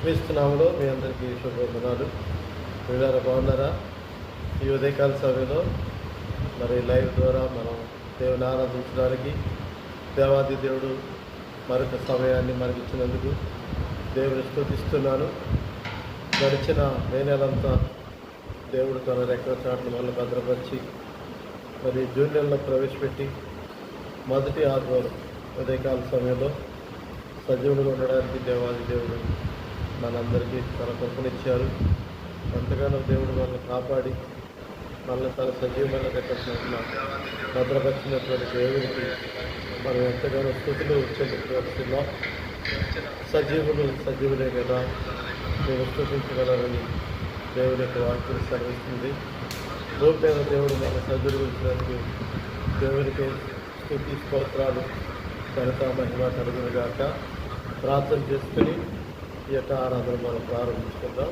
క్రీస్తునామములో మీ అందరికీ శుభవందనాలు. వీళ్ళారా బాగున్నారా? ఈ ఉదయకాల సమయంలో మరి లైవ్ ద్వారా మనం దేవుని ఆరాధించడానికి దేవాది దేవుడు మరొక సమయాన్ని మనకి ఇచ్చినందుకు దేవుని స్తుతిస్తున్నాను. గడిచిన మే నెలంతా దేవుడు తన రెక్కల చాటును మనల్ని భద్రపరిచి మరి జూన్ నెలలో ప్రవేశపెట్టి మొదటి ఆదివారం ఉదయకాల సమయంలో సజీవులుగా ఉండడానికి దేవాది దేవుడు మనందరికీ తన కృపనిచ్చారు. ఎంతగానో దేవుడు మనల్ని కాపాడి మనల్ని తన సజీవమైన రెక్కల భద్రపరిచినటువంటి దేవుడికి మనం ఎంతగానో స్తుతులు చెల్లించవలసిందా. సజీవులే కదా మేము స్తుతించగలరని దేవుని యొక్క వాక్యం సెలవిస్తుంది. రూపేణ దేవుడు మన సజీవించడానికి దేవునికి స్తుతి స్తోత్రాలు ఘనత మహిమ కలుగునుగాక. ప్రార్థన చేసుకుని ఈ యొక్క ఆరాధన మనం ప్రారంభించుకుందాం.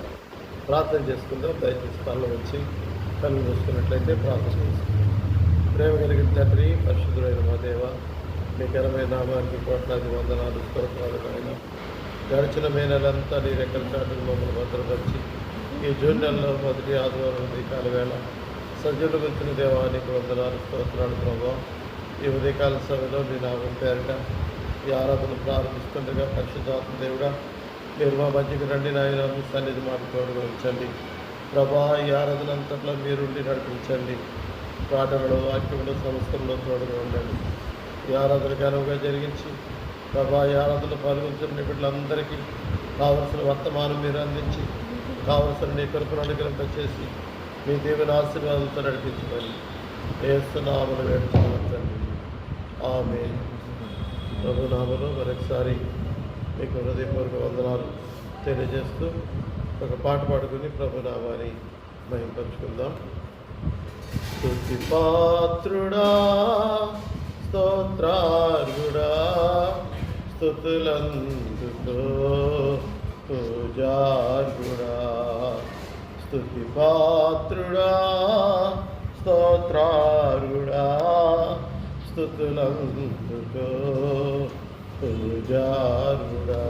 ప్రార్థన చేసుకుందాం. దయచేసి స్థలంలో వచ్చి కళ్ళు మూసుకున్నట్లయితే ప్రార్థన చేసుకుందాం. ప్రేమ కలిగిన తండ్రి, పరిశుద్ధులైన మా దేవ, మీ ఘనమైన నామానికి కోట్లాది వందనాలు స్తోత్రాలు. ఆయన గడిచిన మే నెలంతా నీ రెక్కల చాటును మమ్మల్ని భద్రపరిచి ఈ జూన్ నెలలో మొదటి ఆదివారం ఉదయకాల వేళ సజ్జులు గుర్చిన దేవానికి వందనాలు స్తోత్రాలు. ప్రభావం ఈ ఉదయకాల సమయంలో మీ నామం పేరిట ఈ ఆరాధన ప్రారంభిస్తుండగా పరిశుద్ధాత్మ దేవుడా మీరు మా మధ్యకి రండి. నాయన మీ సన్నిధి మాకు తోడుగా ఉంచండి ప్రభా. ఈ ఆరాధన అంతట్లో మీరుండి నడిపించండి. ప్రార్థనలో వాక్యంలో సమస్తంలో తోడుగా ఉండండి. ఈ ఆరాధన ఘనంగా జరిగించి ప్రభా ఈ ఆరాధనలో పాల్గొంటున్న బిడ్డలందరికీ కావలసిన వర్తమానం మీరు అందించి కావలసిన నీ కృపను అనుగ్రహింపచేసి మీ దేవుని ఆశీర్వాదంతో నడిపించమని యేసునామమున వేడుకొనుచున్నాను. ఆమేన్. ప్రభు నామములో మరొకసారి మీకు హృదయపూర్వక వందనాలు తెలియజేస్తూ ఒక పాట పాడుకుని ప్రభు నామాన్ని మహింపరుచుకుందాం. స్తుతి పాత్రుడా స్తోత్రార్హుడా స్తుతులందుకో పూజార్హుడా. స్తుతి పాత్రుడా స్తోత్రార్హుడా స్తుతులందుకో పూజార్హుడా.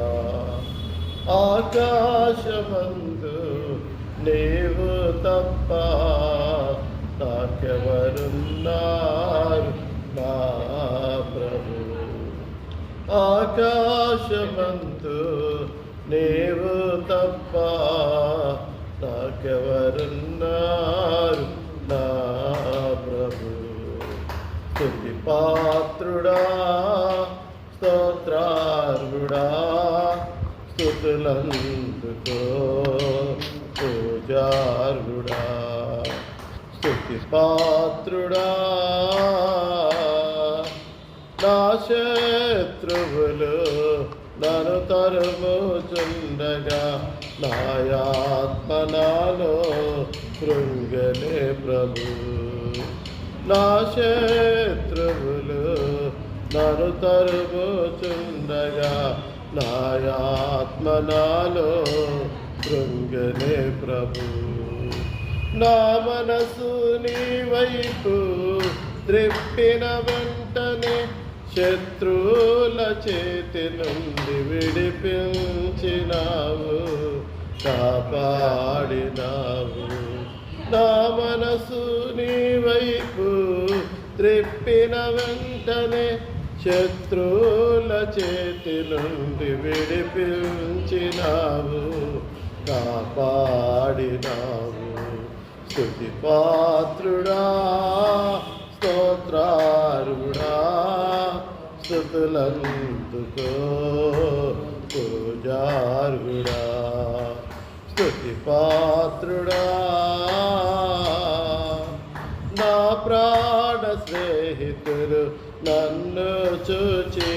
ఆకాశమందు నీవు తప్ప నాకెవరున్నారు నా ప్రభు. ఆకాశమందు నీవు తప్ప నాకెవరున్నారు నా ప్రభు. స్తుతి పాత్రుడా స్తోత్రార్హుడా స్తుతులందుకో పూజార్హుడా. స్తుతి పాత్రుడా నా శత్రువులు నన్ను తరుముచుండగా నాయాత్మ నాలో కృంగనే ప్రభు. నా శత్రువులు నన్ను తరుముచుండగా నాయాత్మ నాలో కృంగనే ప్రభు. నా మనసు నీ వైపు త్రిప్పిన వెంటనే శత్రువుల చేతి నుండి విడిపించినావు కాపాడినావు. నా మనసు నీ వైపు త్రిప్పిన వెంటనే శత్రువుల చేతి నుండి విడిపించినావు కాపాడినావు. స్తుతి పాత్రుడా స్తోత్రార్హుడా స్తుతులందుకో పూజార్హుడా. స్తుతి పాత్రుడా నా ప్రాణ స్నేహితులు నన్ను చూచి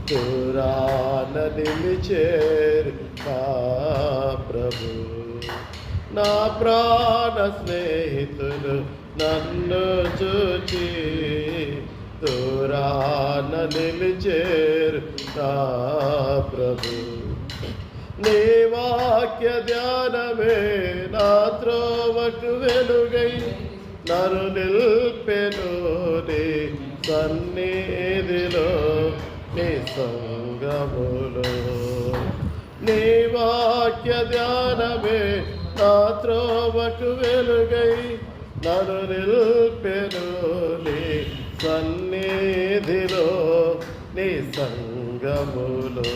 దూరాన నిలిచేరు నా ప్రభు. నా ప్రాణ స్నేహితులు నన్ను చూచి దూరాన నిలిచేరు నా ప్రభు. నీ వాక్య ధ్యానమే నా త్రోవకు వెలుగై నన్ను నిల్పెను నీ సన్నిధిలో నీ సంగములో. నీ వాక్య ధ్యానమే నా త్రోవకు వెలుగై నన్ను నిల్పెను నీ సన్నిధిలో నీ సంగములో.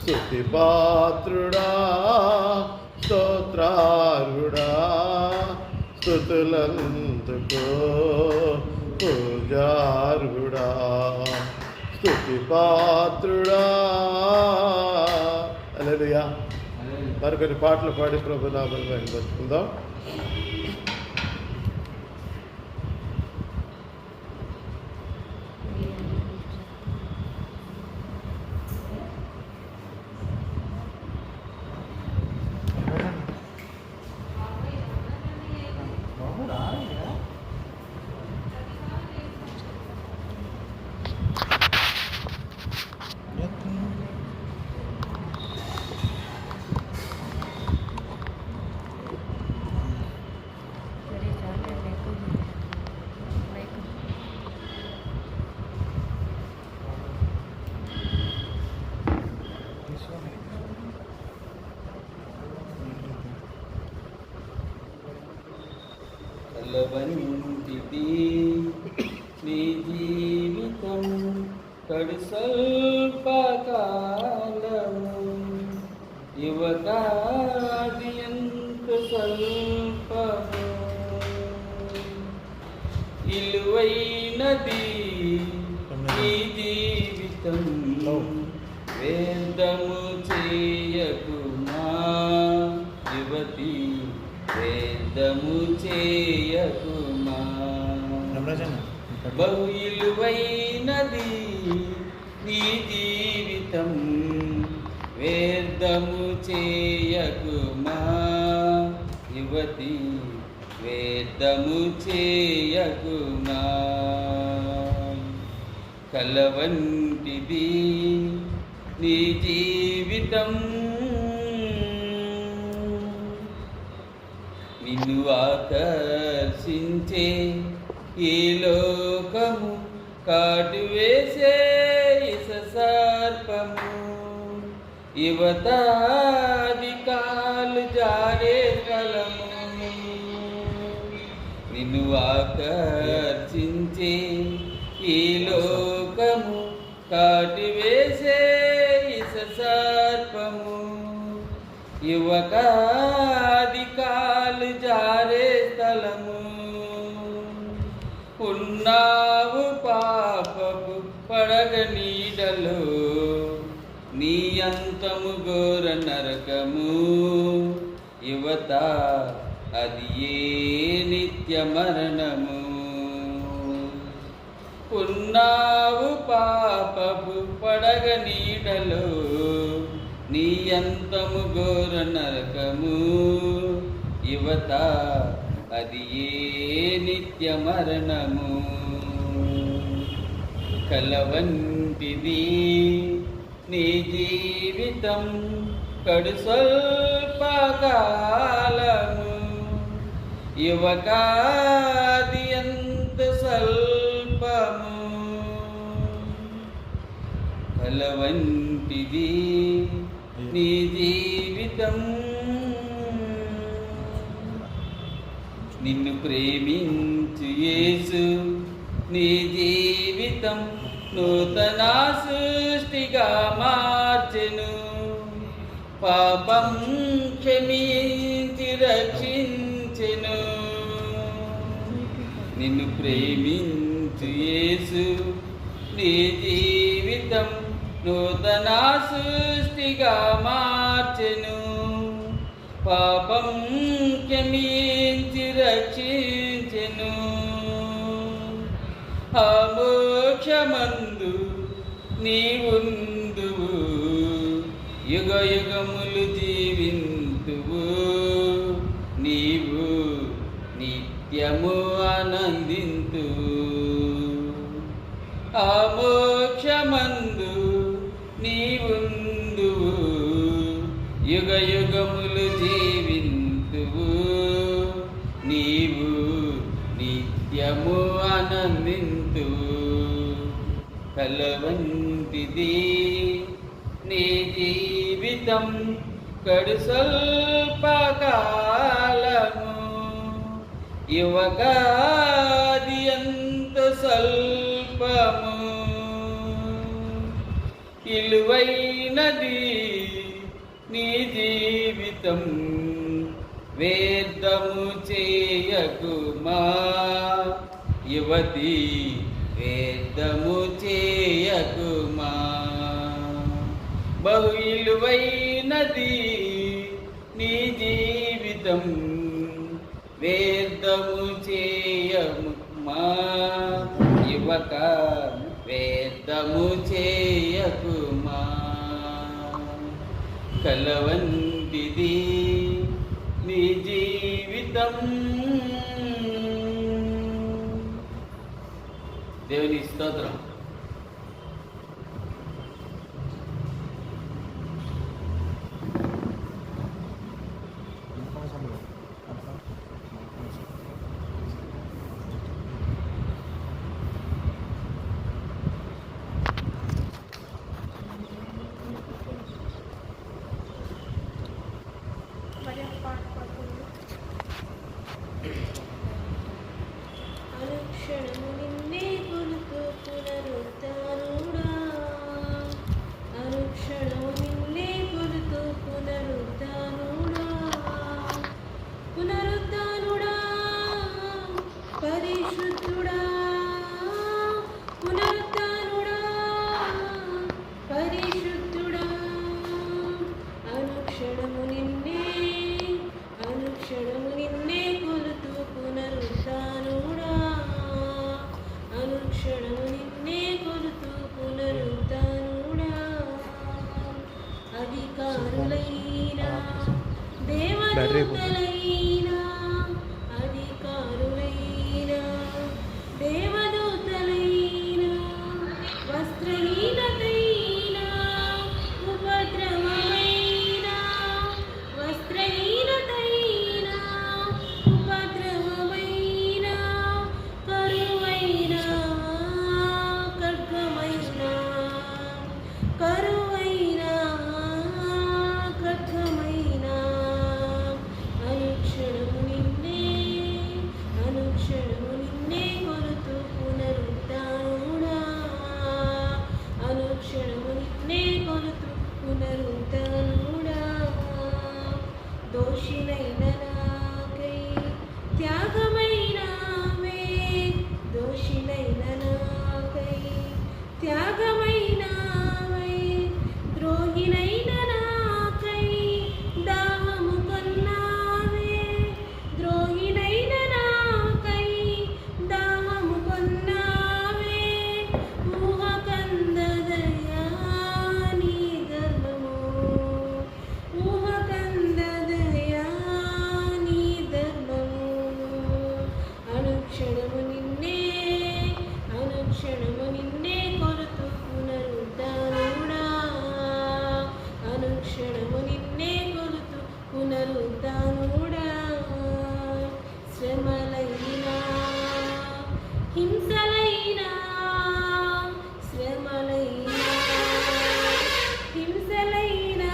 స్తుతి పాత్రుడా స్తోత్రారుడా స్తుతులందుకో పూజారుడా. స్తుతి పాత్రుడా. హల్లెలూయా. మరికొన్ని పాటలు పాడి ప్రభు నామమును మహిమపరుచుకుందాం. కలవంటిది నీ జీవితం కడు స్వల్పకాలము యువతాది ఎంత స్వల్పము ఇలువైనది నీ జీవితం వేదము చేయకుమా యువతి వేదము చేయకుమా బహు ఇలువైనది నీ జీవితం వేదము చేయకుమా యువతి వేదము చేయకుమా కలవంటిది నీ జీవితం నిన్ను ఆకర్షించే ఈ లోకము కాటు వేసే ఇస సర్పము యువతాది కాలు జారే స్థలము నిన్ను ఆకర్షించే ఈ లోకము కాటు వేసే ఇస సర్పము యువకాది కాలు జారే స్థలము ఉన్నావు పాపపు పడగ నీడలో నీ అంతము ఘోర నరకము యువత అది ఏ నిత్య మరణము ఉన్నావు పాపపు పడగ నీడలో నీ అంతము ఘోర నరకము యువత అది ఏ నిత్య మరణము కలవంటిది నీ జీవితం కడు స్వల్పకాలము యువకాది ఎంత స్వల్పము కలవంటిది నీ జీవితం నిన్ను ప్రేమించు యేసు నీ జీవితం నూతన సృష్టిగా మార్చెను పాపం క్షమించి రక్షించెను నిన్ను ప్రేమించు యేసు నీ జీవితం నూతన సృష్టిగా మార్చెను పాపం క్షమించి రక్షించెను ఆ మోక్షమందు నీవుందువు యుగ యుగములు జీవింతువు నీవు నిత్యము ఆనందింతువు ఆ మోక్షమందు నీవుందువు యుగ యుగములు జీవింతువు నీవు నిత్యము ఆనందింతువు కలవంటిది నీ జీవితం కడు స్వల్పకాలము యువకాది ఎంత స్వల్పము ఇలువైనది నీ జీవితం వేదము చేయకుమా యువతి వేదము చేయకుమా బహు ఇలువైనది నీ జీవితం వేదము చేయకుమా యువక వేదము చేయకుమా కలవంటిది నీ జీవితం. దేవుని స్తోత్రం. అనుక్షణము నిన్నే కొలుతూ పునరుద్ధానుడా అనుక్షణము నిన్నే కొలుతూ పునరుద్ధానుడా పునరుద్ధానుడా పరిశుద్ధుడా పునరుద్ధానుడా పరిశుద్ధుడా అనుక్షణము నిన్నే కొలుతూ పునరుద్ధానుడా అనుక్షణము నిన్నే కొలుతూ పునరుద్ధానుడా అధికారులైనా దేవదూతలైనా అధికారులైనా దేవదూతలైనా వస్త్రహీనతైనా ఉపద్రవమైనా వస్త్రహీనతైనా ఉపద్రవమైనా కరువైనా ఖడ్గమైనా కరువైనా ఖడ్గమైనా అనుక్షణము నిన్నే కొలుతూ పునరుద్ధానుడా అనుక్షణము నిన్నే కొలుతూ పునరుద్ధానుడా దోషినైన నాకై త్యాగమైనావే దోషినైన నాకై త్యాగమైనావై ద్రోహినైన నాకై దాహము కొన్నావే ద్రోహినైన నాకై దాహము కొన్నావే ఊహకందదయా నీ ధర్మము ఊహకందదయా నీ ధర్మము అనుక్షణము నిన్నే కొలుతూ పునరుద్ధానుడా అనుక్షణము నిన్నే కొలుతూ పునరుద్ధానుడా శ్రమలైనా హింసలైనా హింసలైనా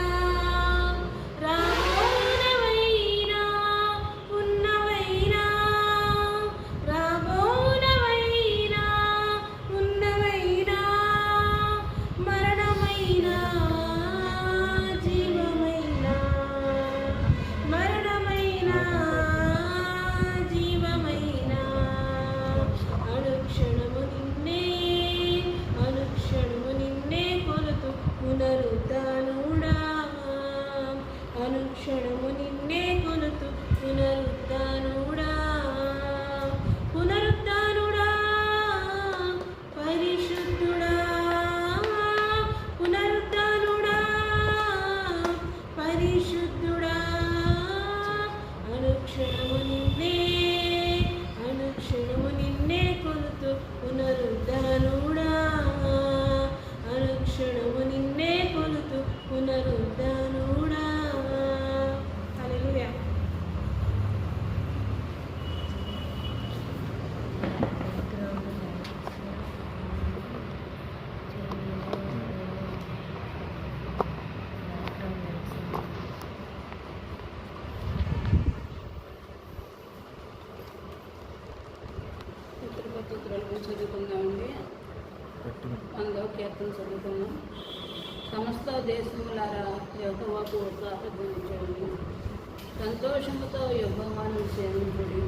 రాబోనవైనా ఉన్నవైనా రాబోనవైనా ఉన్నవైనా మరణమైనా జీవమైనా మరణమైనా జీవమైనా అనుక్షణము నిన్నే కొలుతూ పునరుద్ధానుడా అనుక్షణము నిన్నే కొలుతూ పునరుద్ధానుడా పునరుద్ధానుడా పరిశుద్ధుడా పునరుద్ధానుడా పరిశుద్ధుడా అనుక్షణము నిన్నే కొలుతూ పునరుద్ధానుడా అనుక్షణము నిన్నే కొలుతూ పునరుద్ధానుడా దేశములారా యెహోవాకు ఉత్సాహధ్వనించండి. సంతోషముతో యెహోవాను సేవించుడి.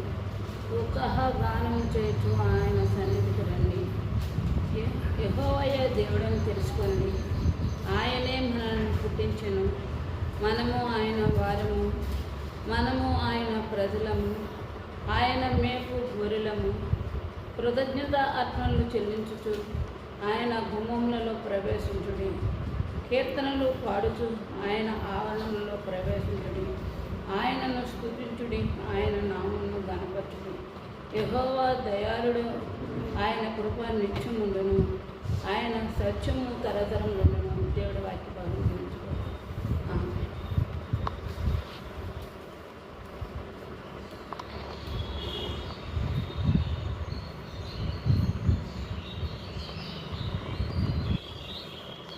ఉత్సాహ గానము చేయొచ్చు ఆయన సన్నిధికి రండి. యెహోవాయే దేవుడని తెలుసుకోండి. ఆయనే మనల్ని పుట్టించెను. మనము ఆయన వారము, మనము ఆయన ప్రజలము, ఆయన మేపు గొర్రెలము. కృతజ్ఞత అర్పణలు చెల్లించుచు ఆయన గుమ్మములలో ప్రవేశించుడి. కీర్తనలు పాడుచు ఆయన ఆవరణంలో ప్రవేశించుడి. ఆయనను స్తుతించుడి, ఆయన నామమును గణపరచుడి. యెహోవా దయాళుడు, ఆయన కృప నిత్యముండును, ఆయన సత్యము తరతరములుండును. దేవుడి వాక్య భాగం గురించుకో.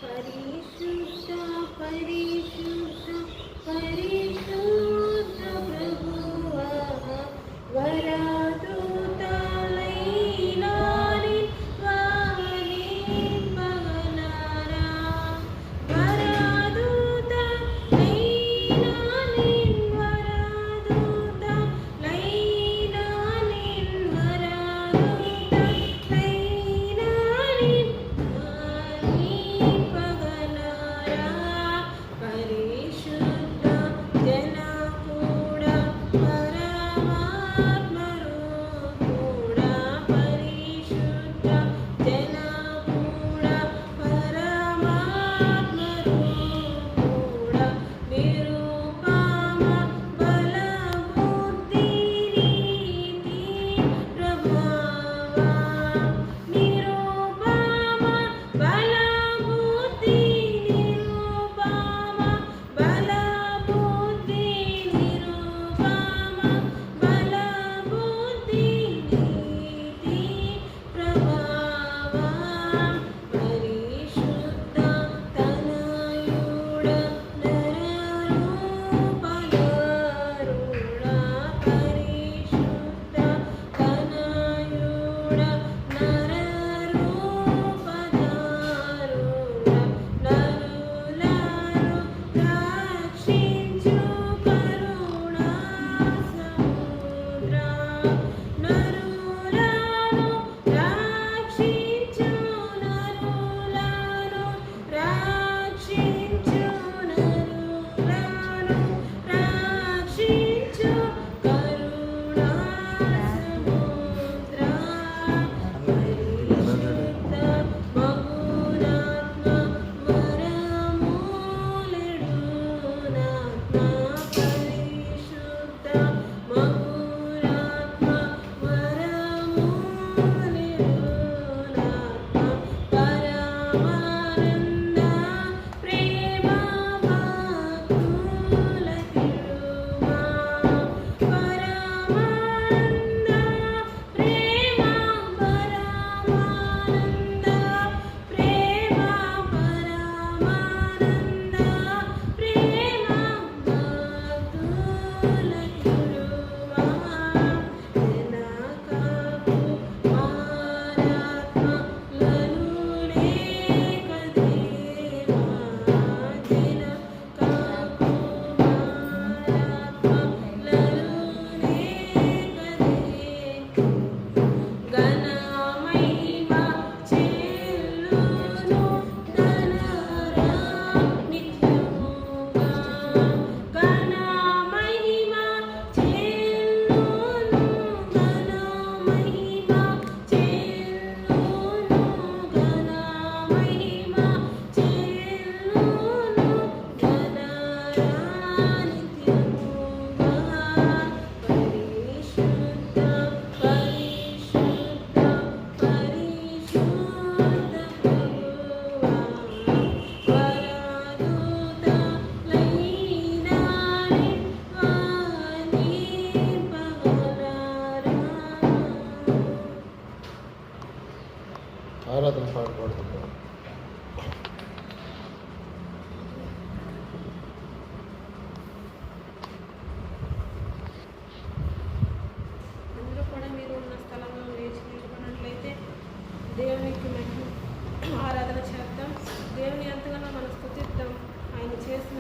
పరిశుద్ధ పరిశుద్ధ పరిశుద్ధ ప్రభువా వరదూతలైనాని వాని పగలారా వరదూతలైనాని వరదూతలైనాని వరదూతలైనాని వాని పగలారా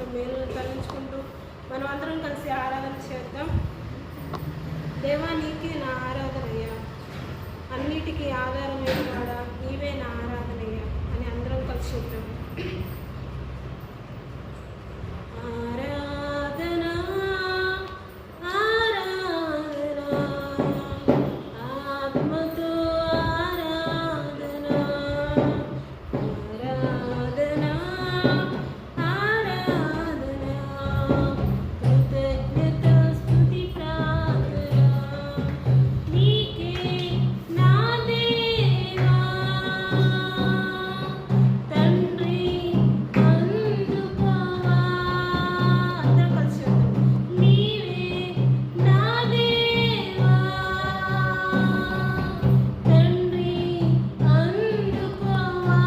మేలును తలంచుకుంటూ మనమందరం కలిసి ఆరాధన చేద్దాం. దేవా, నీకే నా ఆరాధనయ్యా, అన్నిటికీ ఆధారమైన వాడా నీవే నా ఆరాధనయ్యా అని అందరం కలిసి చెప్తాం. ఆరాధనా ఆరాధనా ఆత్మతో ఆరాధనా ఆరాధనా ఆరాధనా కృతజ్ఞత స్తుతి ప్రార్థనా నీకే నా దేవా తండ్రి అందుకోవా. అందరం కలిసి చెప్తాం. నీవే నా దేవా తండ్రి అందుకోవా.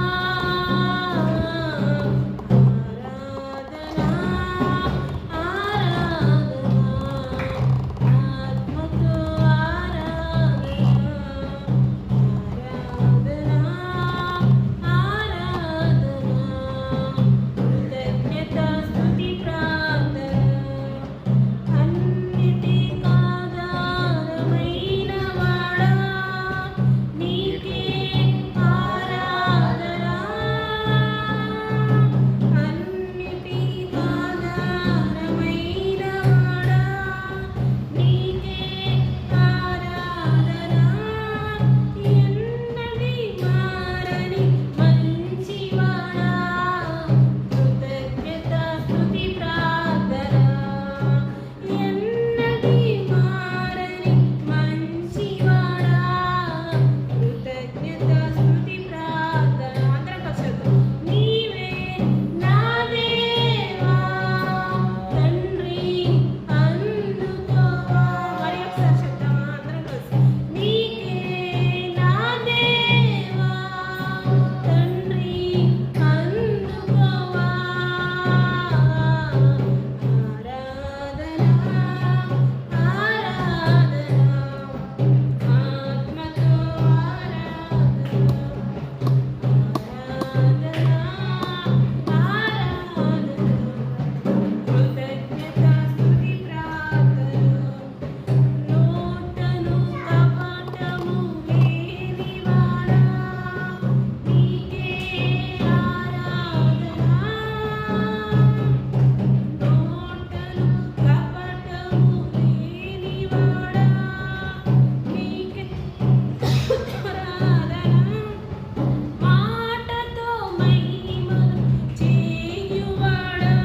ఆరాధనా ఆరాధనా ఆత్మతో ఆరాధనా ఆరాధనా ఆరాధనా కృతజ్ఞత స్తుతి ప్రార్థనా అన్నిటికాధారమైన వాడా నీకే ఆరాధనా అన్నిటికాధారమైన వాడా నీకే ఆరాధనా ఎన్నడి మారని మంచివాడా కృతజ్ఞత స్తుతి ప్రార్థనా ఎన్నడి మారని మంచివాడా కృతజ్ఞత స్తుతి ప్రార్థనా. అందరం కలిసి చెప్తాం. నీవే నా దేవా తండ్రి అందుకోవా. మరి ఒకసారి చెప్తామా అందరం కలిసి. నీకే నా దేవా తండ్రి అందుకోవా. ఆరాధనా ఆరాధనా ఆత్మతో కృతజ్ఞత స్తుతి ప్రార్థనా నూతను కపటము లేనివాడా నీకే ఆరాధనా నూతను కపటము లేనివాడా నీకే ఆరాధనా మాటతో మహిమలు చేయువాడా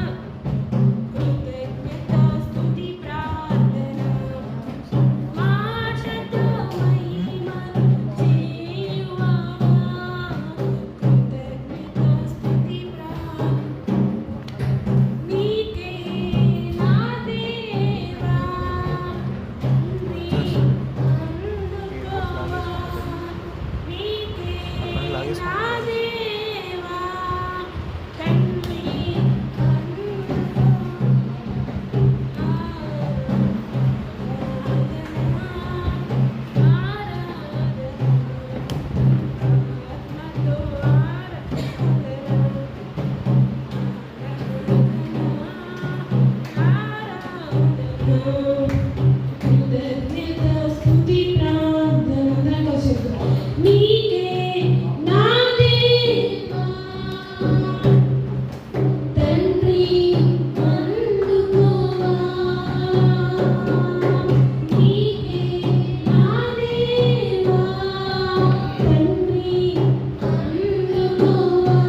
కృతజ్ఞత స్తుతి ప్రార్థనా మాటతో మహిమలు చేయువాడా కృతజ్ఞత స్తుతి ప్రార్థనా నీకే నా దేవా తండ్రి అందుకోవా. నీకే నా దేవా తండ్రి కృతజ్ఞత స్తుతి ప్రార్థనా నీకే నా దేవా తండ్రి అందుకోవా. నీకే నా దేవా తండ్రి అందుకోవా.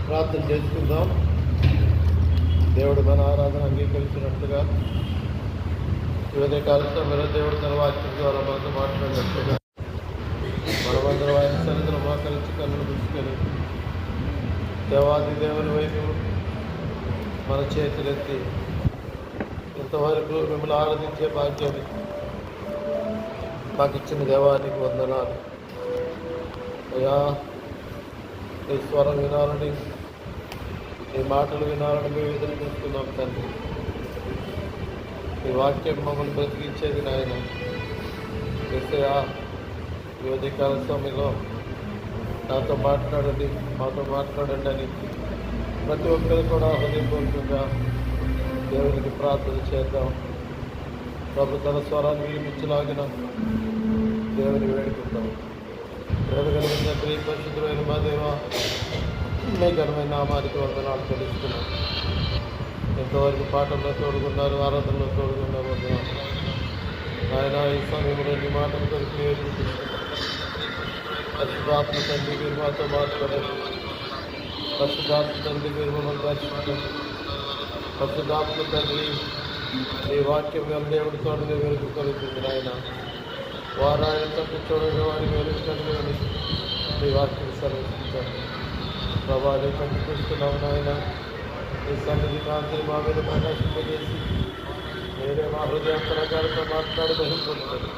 ప్రార్థన చేసుకుందాం. దేవుడు మన ఆరాధన అంగీకరించినట్లుగా ఉదయకాల సమయంలో దేవుడు తన వాక్యం ద్వారా మనతో మాట్లాడినట్లుగా మనమందరం ఆయన సన్నిధిలో మోకరించి కన్నులు పుచ్చుకొని దేవాది దేవుని వైపు మన చేతులెత్తి ఇంతవరకు మిమ్మల్ని ఆరాధించే భాగ్యాన్ని మాకు ఇచ్చిన దేవానికి వందనాలు. అయ్యా, నీ స్వరం వినాలని, నీ మాటలు వినాలని మేము ఎదురు చూస్తున్నాం తండ్రి. నీ వాక్యం మమ్మల్ని బ్రతికించేది నాయన. ఏసయ్యా, ఈ ఉదయకాల సమయంలో నాతో మాట్లాడండి, మాతో మాట్లాడండి అని ప్రతి ఒక్కరు కూడా హృదయపూర్వకంగా దేవునికి ప్రార్థన చేద్దాం. ప్రభు తన స్వరాన్ని వినిపించలాగిన దేవుని వేడుకుందాం. ప్రేమగలిగిన తండ్రి, పరిశుద్ధమైన మా దేవ, మీ ఘనమైన నామానికి వందనాలు తెలుస్తున్నాం. ఎంతవరకు పాటల్లో తోడుకున్నారు, ఆరాధనలో తోడుకున్నారు వందనాలు. ఆయన ఈ సమయంలో నీ మాటలు కొరకు పరిశుద్ధాత్మ తండ్రి మీరు మాతో మాట్లాడండి. పరిశుద్ధాత్మ తండ్రి మీరు మమ్మల్ని దర్శించండి. పరిశుద్ధాత్మ తండ్రి నీ వాక్యం గల దేవుడి తోడుగా వెలుగు కలుగుతుంది నాయన. వారు ఆయన తప్పు చూడని వారికి వెలుగు కలుగుని నీ వాక్యం సర్వీసించండి. ప్రభావం కనిపిస్తున్నాం నాయన. ఈ సన్నిధి కాంతిని మా మీద ప్రకాశింపజేసి నేనే మా హృదయాంతరకాలతో మాట్లాడి గ్రహించుకుంటాను.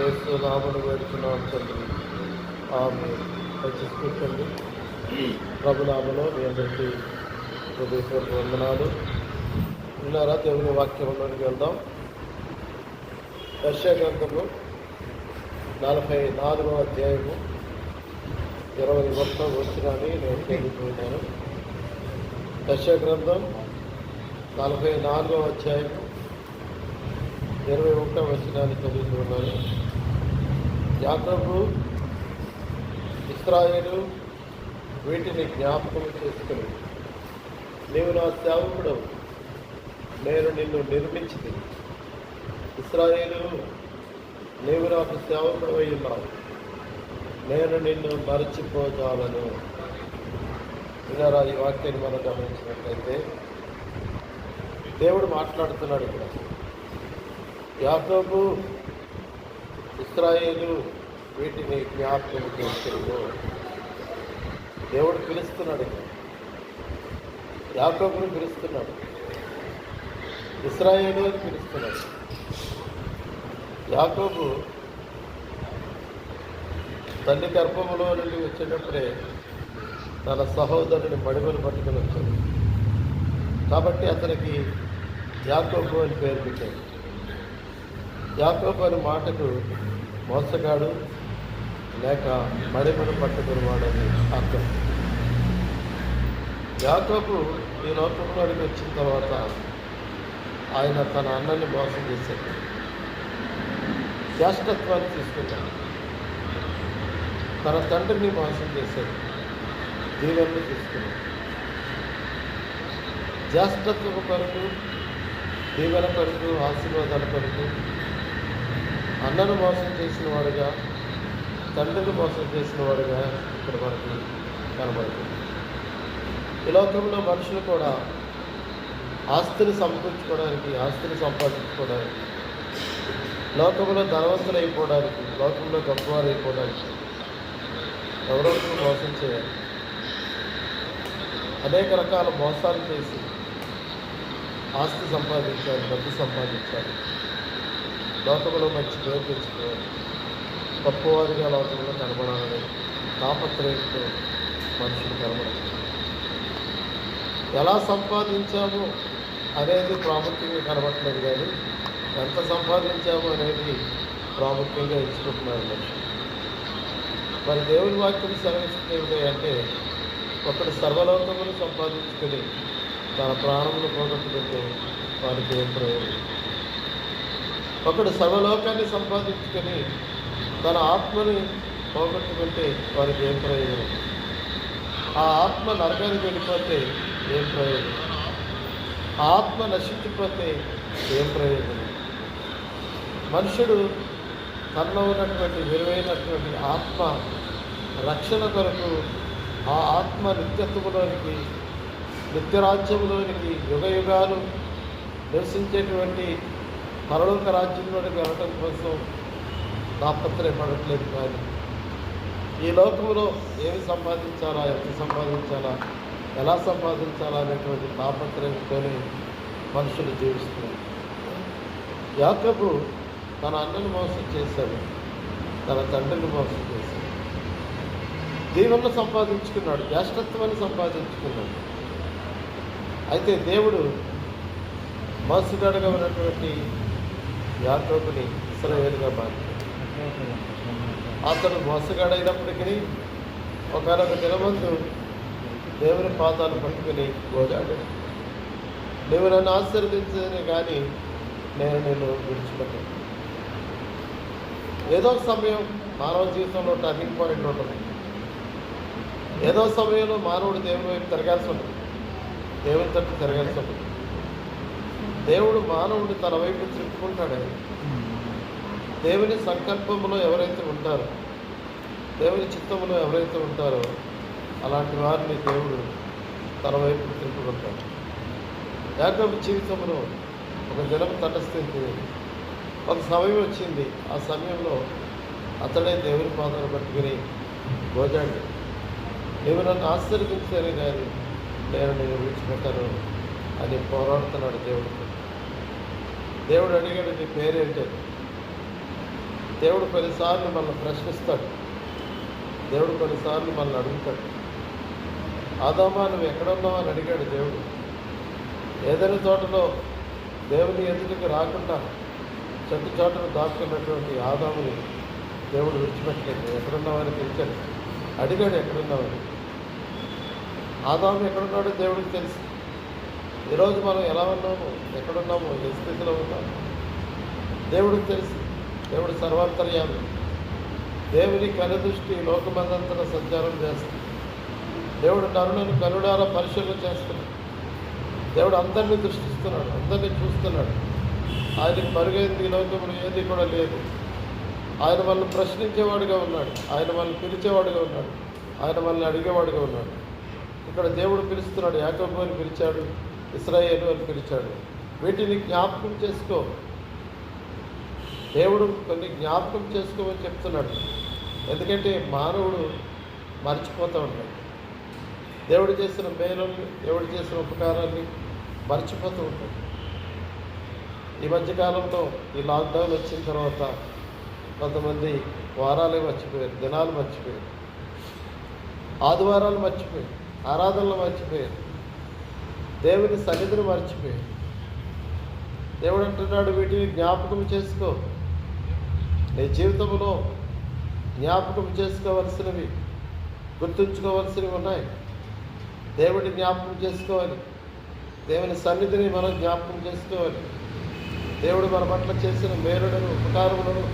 ఏసు నామను వేడుతున్నాం తండ్రి. ఆమె హెచ్చించుకుంటండి. ప్రభునామలో మీ అందరికీ హృదయపూర్వక వందనాలు. ఉన్నారా? దేవుని వాక్యంలోనికి వెళ్దాం. యెషయా గ్రంథము 44వ అధ్యాయము 21వ వచనాన్ని నేను చదువుతున్నాను. యెషయా గ్రంథం 44వ అధ్యాయము 21వ వచనాన్ని చదువుతున్నాను. యాకోబు, ఇశ్రాయేలు వీటిని జ్ఞాపకం చేసుకుని, నీవు నా సేవకుడవు, నేను నిన్ను నిర్మించింది. ఇశ్రాయేలు, నీవు నాకు సేవకుడవై ఉన్నావు, నేను నిన్ను మరచిపోతాను. ఇలా ఈ వాక్యాన్ని మనం గమనించినట్లయితే దేవుడు మాట్లాడుతున్నాడు ఇక్కడ. యాకోబు, ఇశ్రాయేలు వీటిని జ్ఞాపకం చేసుకుని దేవుడు పిలుస్తున్నాడు. ఇక్కడ యాకోబును పిలుస్తున్నాడు, ఇశ్రాయేలు అని పిలుస్తున్నాడు. యాకోబు తల్లి గర్భములో నుండి వచ్చేటప్పుడే తన సహోదరుని మడిమలు పట్టుకొని వచ్చాడు. కాబట్టి అతనికి యాకోబు అని పేరు పెట్టాడు. యాకోబు అనే మాటకు మోసగాడు లేక మడిమను పట్టుకుని వాడని అర్థం. యాకోబు ఈ లోకంలోకి వచ్చిన తర్వాత ఆయన తన అన్నని మోసం చేశాడు. జ్యేష్ఠత్వాన్ని తీసుకున్నాడు. తన తండ్రిని మోసం చేశాడు. దీవెనలు తీసుకున్నాడు. జ్యేష్ఠత్వ కొరకు, దీవెన కొరకు, ఆశీర్వాదాల కొరకు అన్నను మోసం చేసిన వాడుగా, తండ్రిని మోసం చేసిన వాడుగా ఇక్కడ మనకి కనబడుతుంది. ఈ లోకంలో మనుషులు కూడా ఆస్తిని సమకూర్చుకోవడానికి, ఆస్తిని సంపాదించుకోవడానికి, లోకంలో ధనవంతులు అయిపోవడానికి, లోకంలో గొప్పవారు అయిపోవడానికి ఎవరో మోసం చేయాలి. అనేక రకాల మోసాలు చేసి ఆస్తి సంపాదించాలి, డబ్బు సంపాదించాలి, లోకంలో మంచి పేరు తెచ్చుకోవాలి, గొప్పవారిగా లోకంలో కనబడాలని తాపత్రయంతో మనుషులు కనబడాలి. ఎలా సంపాదించాము అనేది ప్రాముఖ్యంగా కనబడట్లేదు, కానీ ఎంత సంపాదించాము అనేది ప్రాముఖ్యంగా ఎంచుకుంటున్నారు మనుషులు. మరి దేవుని వాక్యం సెలవిస్తుంది అంటే, ఒకడు సర్వలోకమును సంపాదించుకొని తన ప్రాణమును పోగొట్టుకుంటే వారికి ఏం ప్రయోజనం? ఒకడు సర్వలోకాన్ని సంపాదించుకొని తన ఆత్మని పోగొట్టుకుంటే వారికి ఏం ప్రయోజనం? ఆ ఆత్మ నరకానికి వెళ్ళిపోతే ఏం ప్రయోజనం? ఆ ఆత్మ నశించిపోతే ఏం ప్రయోజనం? మనుషుడు తనలో ఉన్నటువంటి విలువైనటువంటి ఆత్మ రక్షణ కొరకు ఆ ఆత్మ నిత్యత్వంలోనికి, నిత్యరాజ్యంలోనికి, యుగ యుగాలు నివసించేటువంటి పరలోక రాజ్యంలోనికి వెళ్ళటం కోసం తాపత్రయపడట్లేదు. కానీ ఈ లోకంలో ఏమి సంపాదించాలా, ఎంత సంపాదించాలా, ఎలా సంపాదించాలా అనేటువంటి తాపత్రయంతోనే మనుషులు జీవిస్తున్నారు. యాకోబు తన అన్నను మోసం చేశాడు, తన తండ్రిని మోసం చేశాడు. దీవెనలు సంపాదించుకున్నాడు, జ్యేష్ఠత్వాన్ని సంపాదించుకున్నాడు. అయితే దేవుడు మోసగాడుగా ఉన్నటువంటి యాకోబుని ఇశ్రాయేలుగా మార్చాడు. అతడు మోసగాడైనప్పటికీ ఒకనొక దినమందు దేవుని పాదాలు పట్టుకుని గోజాడు, నువ్వు నన్ను ఆశీర్వదించని కానీ నేను నిన్ను విడిచిపెట్టాను. ఏదో సమయం మానవ జీవితంలో టర్నింగ్ పాయింట్ ఉంటుంది. ఏదో సమయంలో మానవుడు దేవుని వైపు తిరగాల్సి ఉంటుంది, దేవుని తట్టు తిరగాల్సి ఉంటుంది. దేవుడు మానవుడిని తన వైపు తిప్పుకుంటాడు. దేవుని సంకల్పంలో ఎవరైతే ఉంటారో, దేవుని చిత్తంలో ఎవరైతే ఉంటారో అలాంటి వారిని దేవుడు తన వైపు తిప్పుకుంటాడు. యాకోబు జీవితంలో ఒక దినం తటస్థించింది, ఒక సమయం వచ్చింది. ఆ సమయంలో అతడే దేవుని పాదాలు పట్టుకుని గోజాడు, నువ్వు నన్ను ఆశీర్వదించాను కానీ నేను నేను విడిచిపెట్టాను అని పోరాడుతున్నాడు దేవుడితో. దేవుడు అడిగాడు, నీ పేరేంటని. దేవుడు కొన్నిసార్లు మనల్ని ప్రశ్నిస్తాడు, దేవుడు కొన్నిసార్లు మనల్ని అడుగుతాడు. ఆదామా నువ్వు ఎక్కడున్నావు అని అడిగాడు దేవుడు. ఏదైనా తోటలో దేవుని ఎదుటికి రాకుండా చెట్టు చోటను దాక్కున్నటువంటి ఆదాముని దేవుడు విడిచిపెట్టలేదు. ఎక్కడున్నావని పిలిచాడు, అడిగాడు ఎక్కడున్నావని. ఆదాము ఎక్కడున్నాడో దేవుడికి తెలుసు. ఈరోజు మనం ఎలా ఉన్నామో, ఎక్కడున్నామో, ఏ స్థితిలో ఉన్నామో దేవుడికి తెలుసు. దేవుడు సర్వాంతర్యామి. దేవుని కనుదృష్టి లోకమందంతటా సంచారం చేస్తుంది. దేవుడు నరులను కనుడారా పరిశీలన చేస్తున్నాడు. దేవుడు అందరినీ దృష్టిస్తున్నాడు, అందరినీ చూస్తున్నాడు. ఆయనకి మరుగైంది ఈ లోకంలో ఏది కూడా లేదు. ఆయన మనల్ని ప్రశ్నించేవాడుగా ఉన్నాడు, ఆయన మనల్ని పిలిచేవాడుగా ఉన్నాడు, ఆయన మనల్ని అడిగేవాడుగా ఉన్నాడు. ఇక్కడ దేవుడు పిలుస్తున్నాడు. యాకోబు అని పిలిచాడు, ఇశ్రాయేలు అని పిలిచాడు. వీటిని జ్ఞాపకం చేసుకో. దేవుడు కొన్ని జ్ఞాపకం చేసుకోమని చెప్తున్నాడు. ఎందుకంటే మానవుడు మర్చిపోతూ ఉంటాడు. దేవుడు చేసిన మేలుల్ని, దేవుడు చేసిన ఉపకారాన్ని మర్చిపోతూ ఉంటాడు. ఈ మధ్యకాలంలో ఈ లాక్డౌన్ వచ్చిన తర్వాత కొంతమంది వారాలే మర్చిపోయారు, దినాలు మర్చిపోయారు, ఆదివారాలు మర్చిపోయారు, ఆరాధనలు మర్చిపోయారు, దేవుని సన్నిధిని మర్చిపోయారు. దేవుడు అంటున్నాడు, వీటిని జ్ఞాపకం చేసుకో. నీ జీవితంలో జ్ఞాపకం చేసుకోవలసినవి, గుర్తుంచుకోవలసినవి ఉన్నాయి. దేవుడిని జ్ఞాపకం చేసుకోవాలి, దేవుని సన్నిధిని మనం జ్ఞాపకం చేసుకోవాలి. దేవుడు మన పట్ల చేసిన మేలులను, ఉపకారములను,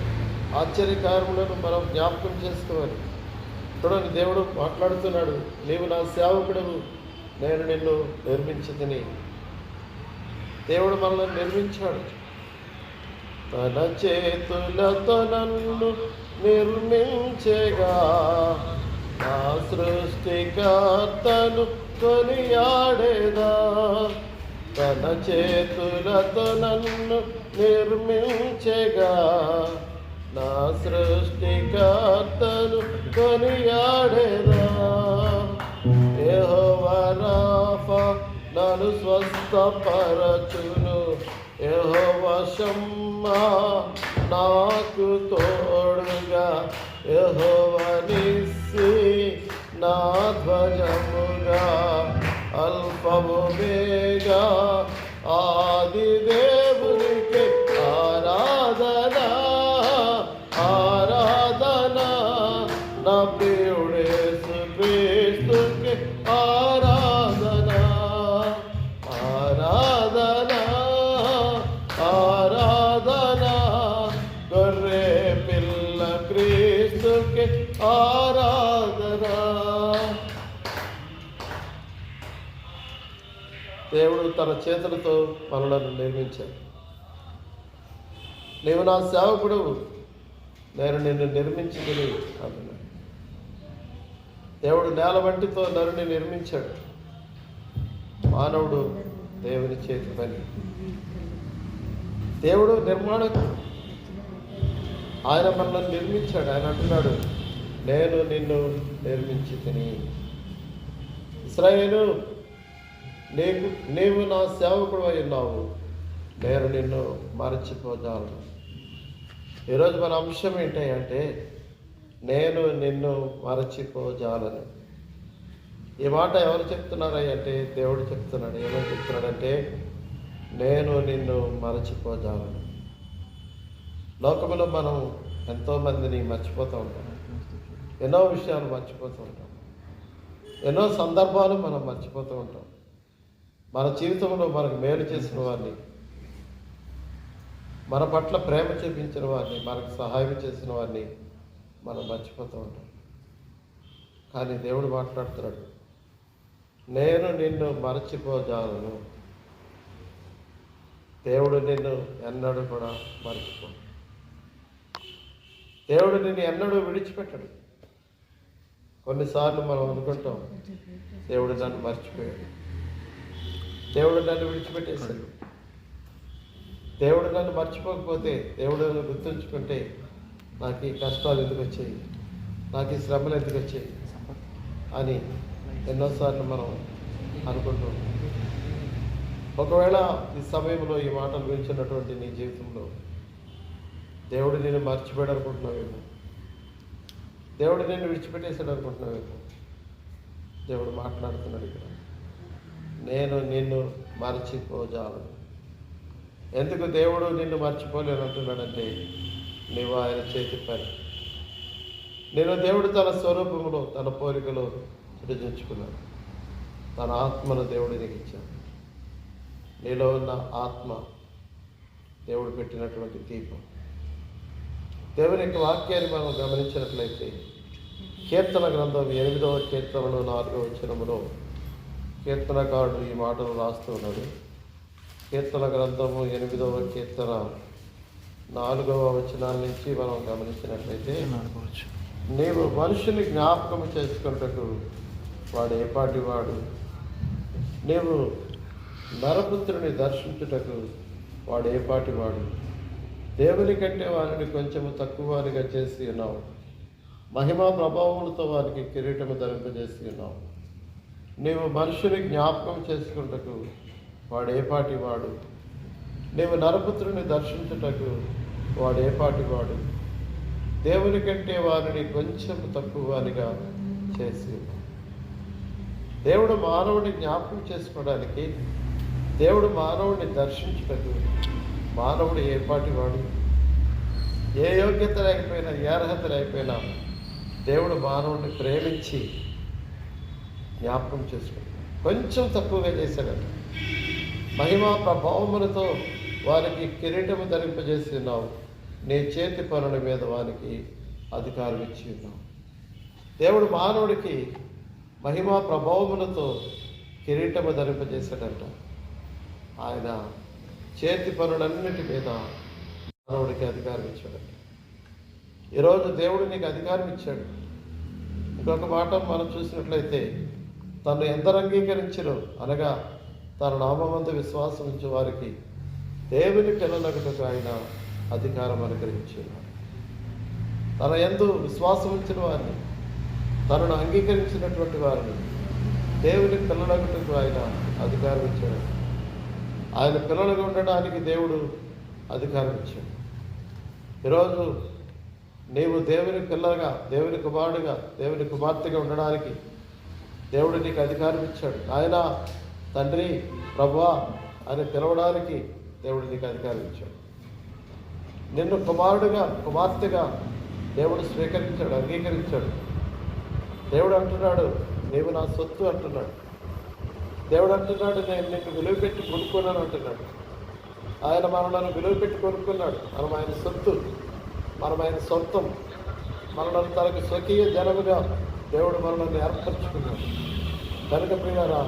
ఆశ్చర్యకారములను మనం జ్ఞాపకం చేసుకోవాలి. చూడండి, దేవుడు మాట్లాడుతున్నాడు, నీవు నా సేవకుడవు, నేను నిన్ను నిర్మించితిని. దేవుడు మనల్ని నిర్మించాడు. తన చేతులతో నన్ను నిర్మించేగా నా సృష్టికర్తను కొనియాడేదా. తన చేతులతో నన్ను నిర్మించేగా నా సృష్టికర్తను కొనియాడేదా. యెహోవా రాఫా నన్ను స్వస్థపరచును, యెహోవా షమ్మా నాకు తోడుగా, యెహోవా నిస్సి నా ధ్వజముగా, అల్పముగా ఆది దేవునికి ఆరాధన, ఆరాధన నా ప్రియుడేసు క్రీస్తుకి ఆరాధన, ఆరాధన, ఆరాధన గొర్రె పిల్ల క్రీస్తుకి ఆరాధన. దేవుడు తన చేతులతో మనలను నిర్మించాడు. నీవు నా సేవకుడు, నేను నిన్ను నిర్మించింది అంటున్నాడు. దేవుడు నేల వంటితో నరుని నిర్మించాడు. మానవుడు దేవుని చేతి పని. దేవుడు నిర్మాణకుడు, ఆయన మనల్ని నిర్మించాడు. ఆయన అంటున్నాడు, నేను నిన్ను నిర్మించి తిని. ఇశ్రాయేలు, నీవు నా సేవకుడు అయి ఉన్నావు, నేను నిన్ను మరచిపోజాలను. ఈరోజు మన అంశం ఏంటంటే నేను నిన్ను మరచిపోజాలను. ఈ మాట ఎవరు చెప్తున్నారంటే దేవుడు చెప్తున్నాడు. ఏమని చెప్తున్నాడంటే నేను నిన్ను మరచిపోజాలను. లోకంలో మనం ఎంతోమందిని మర్చిపోతూ ఉంటాం. ఎన్నో విషయాలు మర్చిపోతూ ఉంటాం. ఎన్నో సందర్భాలు మనం మర్చిపోతూ ఉంటాం. మన జీవితంలో మనకు మేలు చేసిన వారిని, మన పట్ల ప్రేమ చూపించిన వారిని, మనకు సహాయం చేసిన వారిని మనం మర్చిపోతూ ఉంటాం. కానీ దేవుడు మాట్లాడుతున్నాడు, నేను నిన్ను మరచిపోజాలను. దేవుడు నిన్ను ఎన్నడూ కూడా మర్చిపో. దేవుడు నిన్ను ఎన్నడూ విడిచిపెట్టడు. కొన్నిసార్లు మనం అనుకుంటాం దేవుడు నన్ను మర్చిపోయాడు, దేవుడు నన్ను విడిచిపెట్టేశాడు. దేవుడు నన్ను మర్చిపోకపోతే, దేవుడు నన్ను గుర్తుంచుకుంటే నాకు ఈ కష్టాలు ఎందుకు వచ్చాయి, నాకు ఈ శ్రమలు ఎందుకు వచ్చాయి అని ఎన్నోసార్లు మనం అనుకుంటాం. ఒకవేళ ఈ సమయంలో ఈ మాటలు గురించినటువంటి నీ జీవితంలో దేవుడు నిన్ను మర్చిపోయాడు అనుకుంటున్నావేమో, దేవుడు నిన్ను విడిచిపెట్టేశాడు అనుకుంటున్నావేమో. దేవుడు మాట్లాడుతున్నాడు ఇక్కడ, నేను నిన్ను మర్చిపోజాలను. ఎందుకు దేవుడు నిన్ను మర్చిపోలేను అంటున్నాడంటే నీవు ఆయన చేతి పని. నేను దేవుడు తన స్వరూపంలో తన పోలికలో సృజించుకున్నాడు. తన ఆత్మను దేవుడు నీకు ఇచ్చాడు. నీలో ఉన్న ఆత్మ దేవుడు పెట్టినటువంటి దీపం. దేవుని యొక్క వాక్యాన్ని మనం గమనించినట్లయితే కీర్తన గ్రంథం 8వ కీర్తనలో 4వ వచనములో కీర్తనకారుడు ఈ మాటలు రాస్తూ ఉన్నాడు. కీర్తన గ్రంథము 8వ కీర్తన 4వ వచనాల నుంచి మనం గమనించినట్లయితే, నీవు మనుషుని జ్ఞాపకం చేసుకున్నట్టు వాడు ఏపాటి వాడు, నీవు నరపుత్రుని దర్శించుటకు వాడు ఏపాటి వాడు, దేవుని కంటే వారిని కొంచెము తక్కువ వారిగా చేసి ఉన్నావు, మహిమా ప్రభావములతో వారికి కిరీటము ధరింపజేసి ఉన్నావు. నీవు మనుషుని జ్ఞాపకం చేసుకున్నటకు వాడు ఏపాటి వాడు, నీవు నరపుత్రుని దర్శించుటకు వాడు ఏపాటి వాడు, దేవుని కంటే వారిని కొంచెం తక్కువ వారిగా చేసి ఉన్నావు. దేవుడు మానవుని జ్ఞాపకం చేసుకోవడానికి, దేవుడు మానవుడిని దర్శించుటకు మానవుడు ఏపాటి వాడు, ఏ యోగ్యత లేకపోయినా, ఏ అర్హత లేకపోయినా దేవుడు మానవుడిని ప్రేమించి జ్ఞాపకం చేసుకుంటాడు. కొంచెం తక్కువగా చేశాడట. మహిమా ప్రభావములతో వారికి కిరీటము ధరింపజేసి ఉన్నావు, నీ చేతి పనుల మీద వారికి అధికారం ఇచ్చి ఉన్నావు. దేవుడు మానవుడికి మహిమా ప్రభావములతో కిరీటము ధరింపజేశాడంట. ఆయన చేతి పనులన్నిటి మీద మానవుడికి అధికారం ఇచ్చాడంట. ఈరోజు దేవుడు నీకు అధికారం ఇచ్చాడు. ఇంకొక మాట మనం చూసినట్లయితే, తను ఎందరు అంగీకరించరు అనగా తన నామమందు విశ్వాసం ఉంచే వారికి దేవుని పిల్లలకుటకు ఆయన అధికారం అనుగ్రహించున్నాడు. తన యందు విశ్వాసం ఉంచిన వారిని, తనను అంగీకరించినటువంటి వారిని దేవుని పిల్లలకుటకు ఆయన అధికారం ఇచ్చాడు. ఆయన పిల్లలుగా ఉండడానికి దేవుడు అధికారం ఇచ్చాడు. ఈరోజు నీవు దేవుని పిల్లగా, దేవుని కుమారుడుగా, దేవుని కుమార్తెగా ఉండడానికి దేవుడు నీకు అధికారం ఇచ్చాడు. ఆయన తండ్రి, ప్రభువా అని పిలవడానికి దేవుడు నీకు అధికారం ఇచ్చాడు. నిన్ను కుమారుడుగా, కుమార్తెగా దేవుడు స్వీకరించాడు, అంగీకరించాడు. దేవుడు అంటున్నాడు, నీవు నా సొత్తు అంటున్నాడు. దేవుడు అంటున్నాడు, నేను నిన్ను విలువ పెట్టి కొనుక్కున్నాను అంటున్నాడు. ఆయన మనలను విలువ పెట్టి కొనుక్కున్నాడు. మనం ఆయన సొత్తు, మనం ఆయన సొంతం. మనలను తనకు స్వకీయ జనముగా దేవుడు మనల్ని ఏర్పరచుకున్నాడు. కనుక ప్రియారా,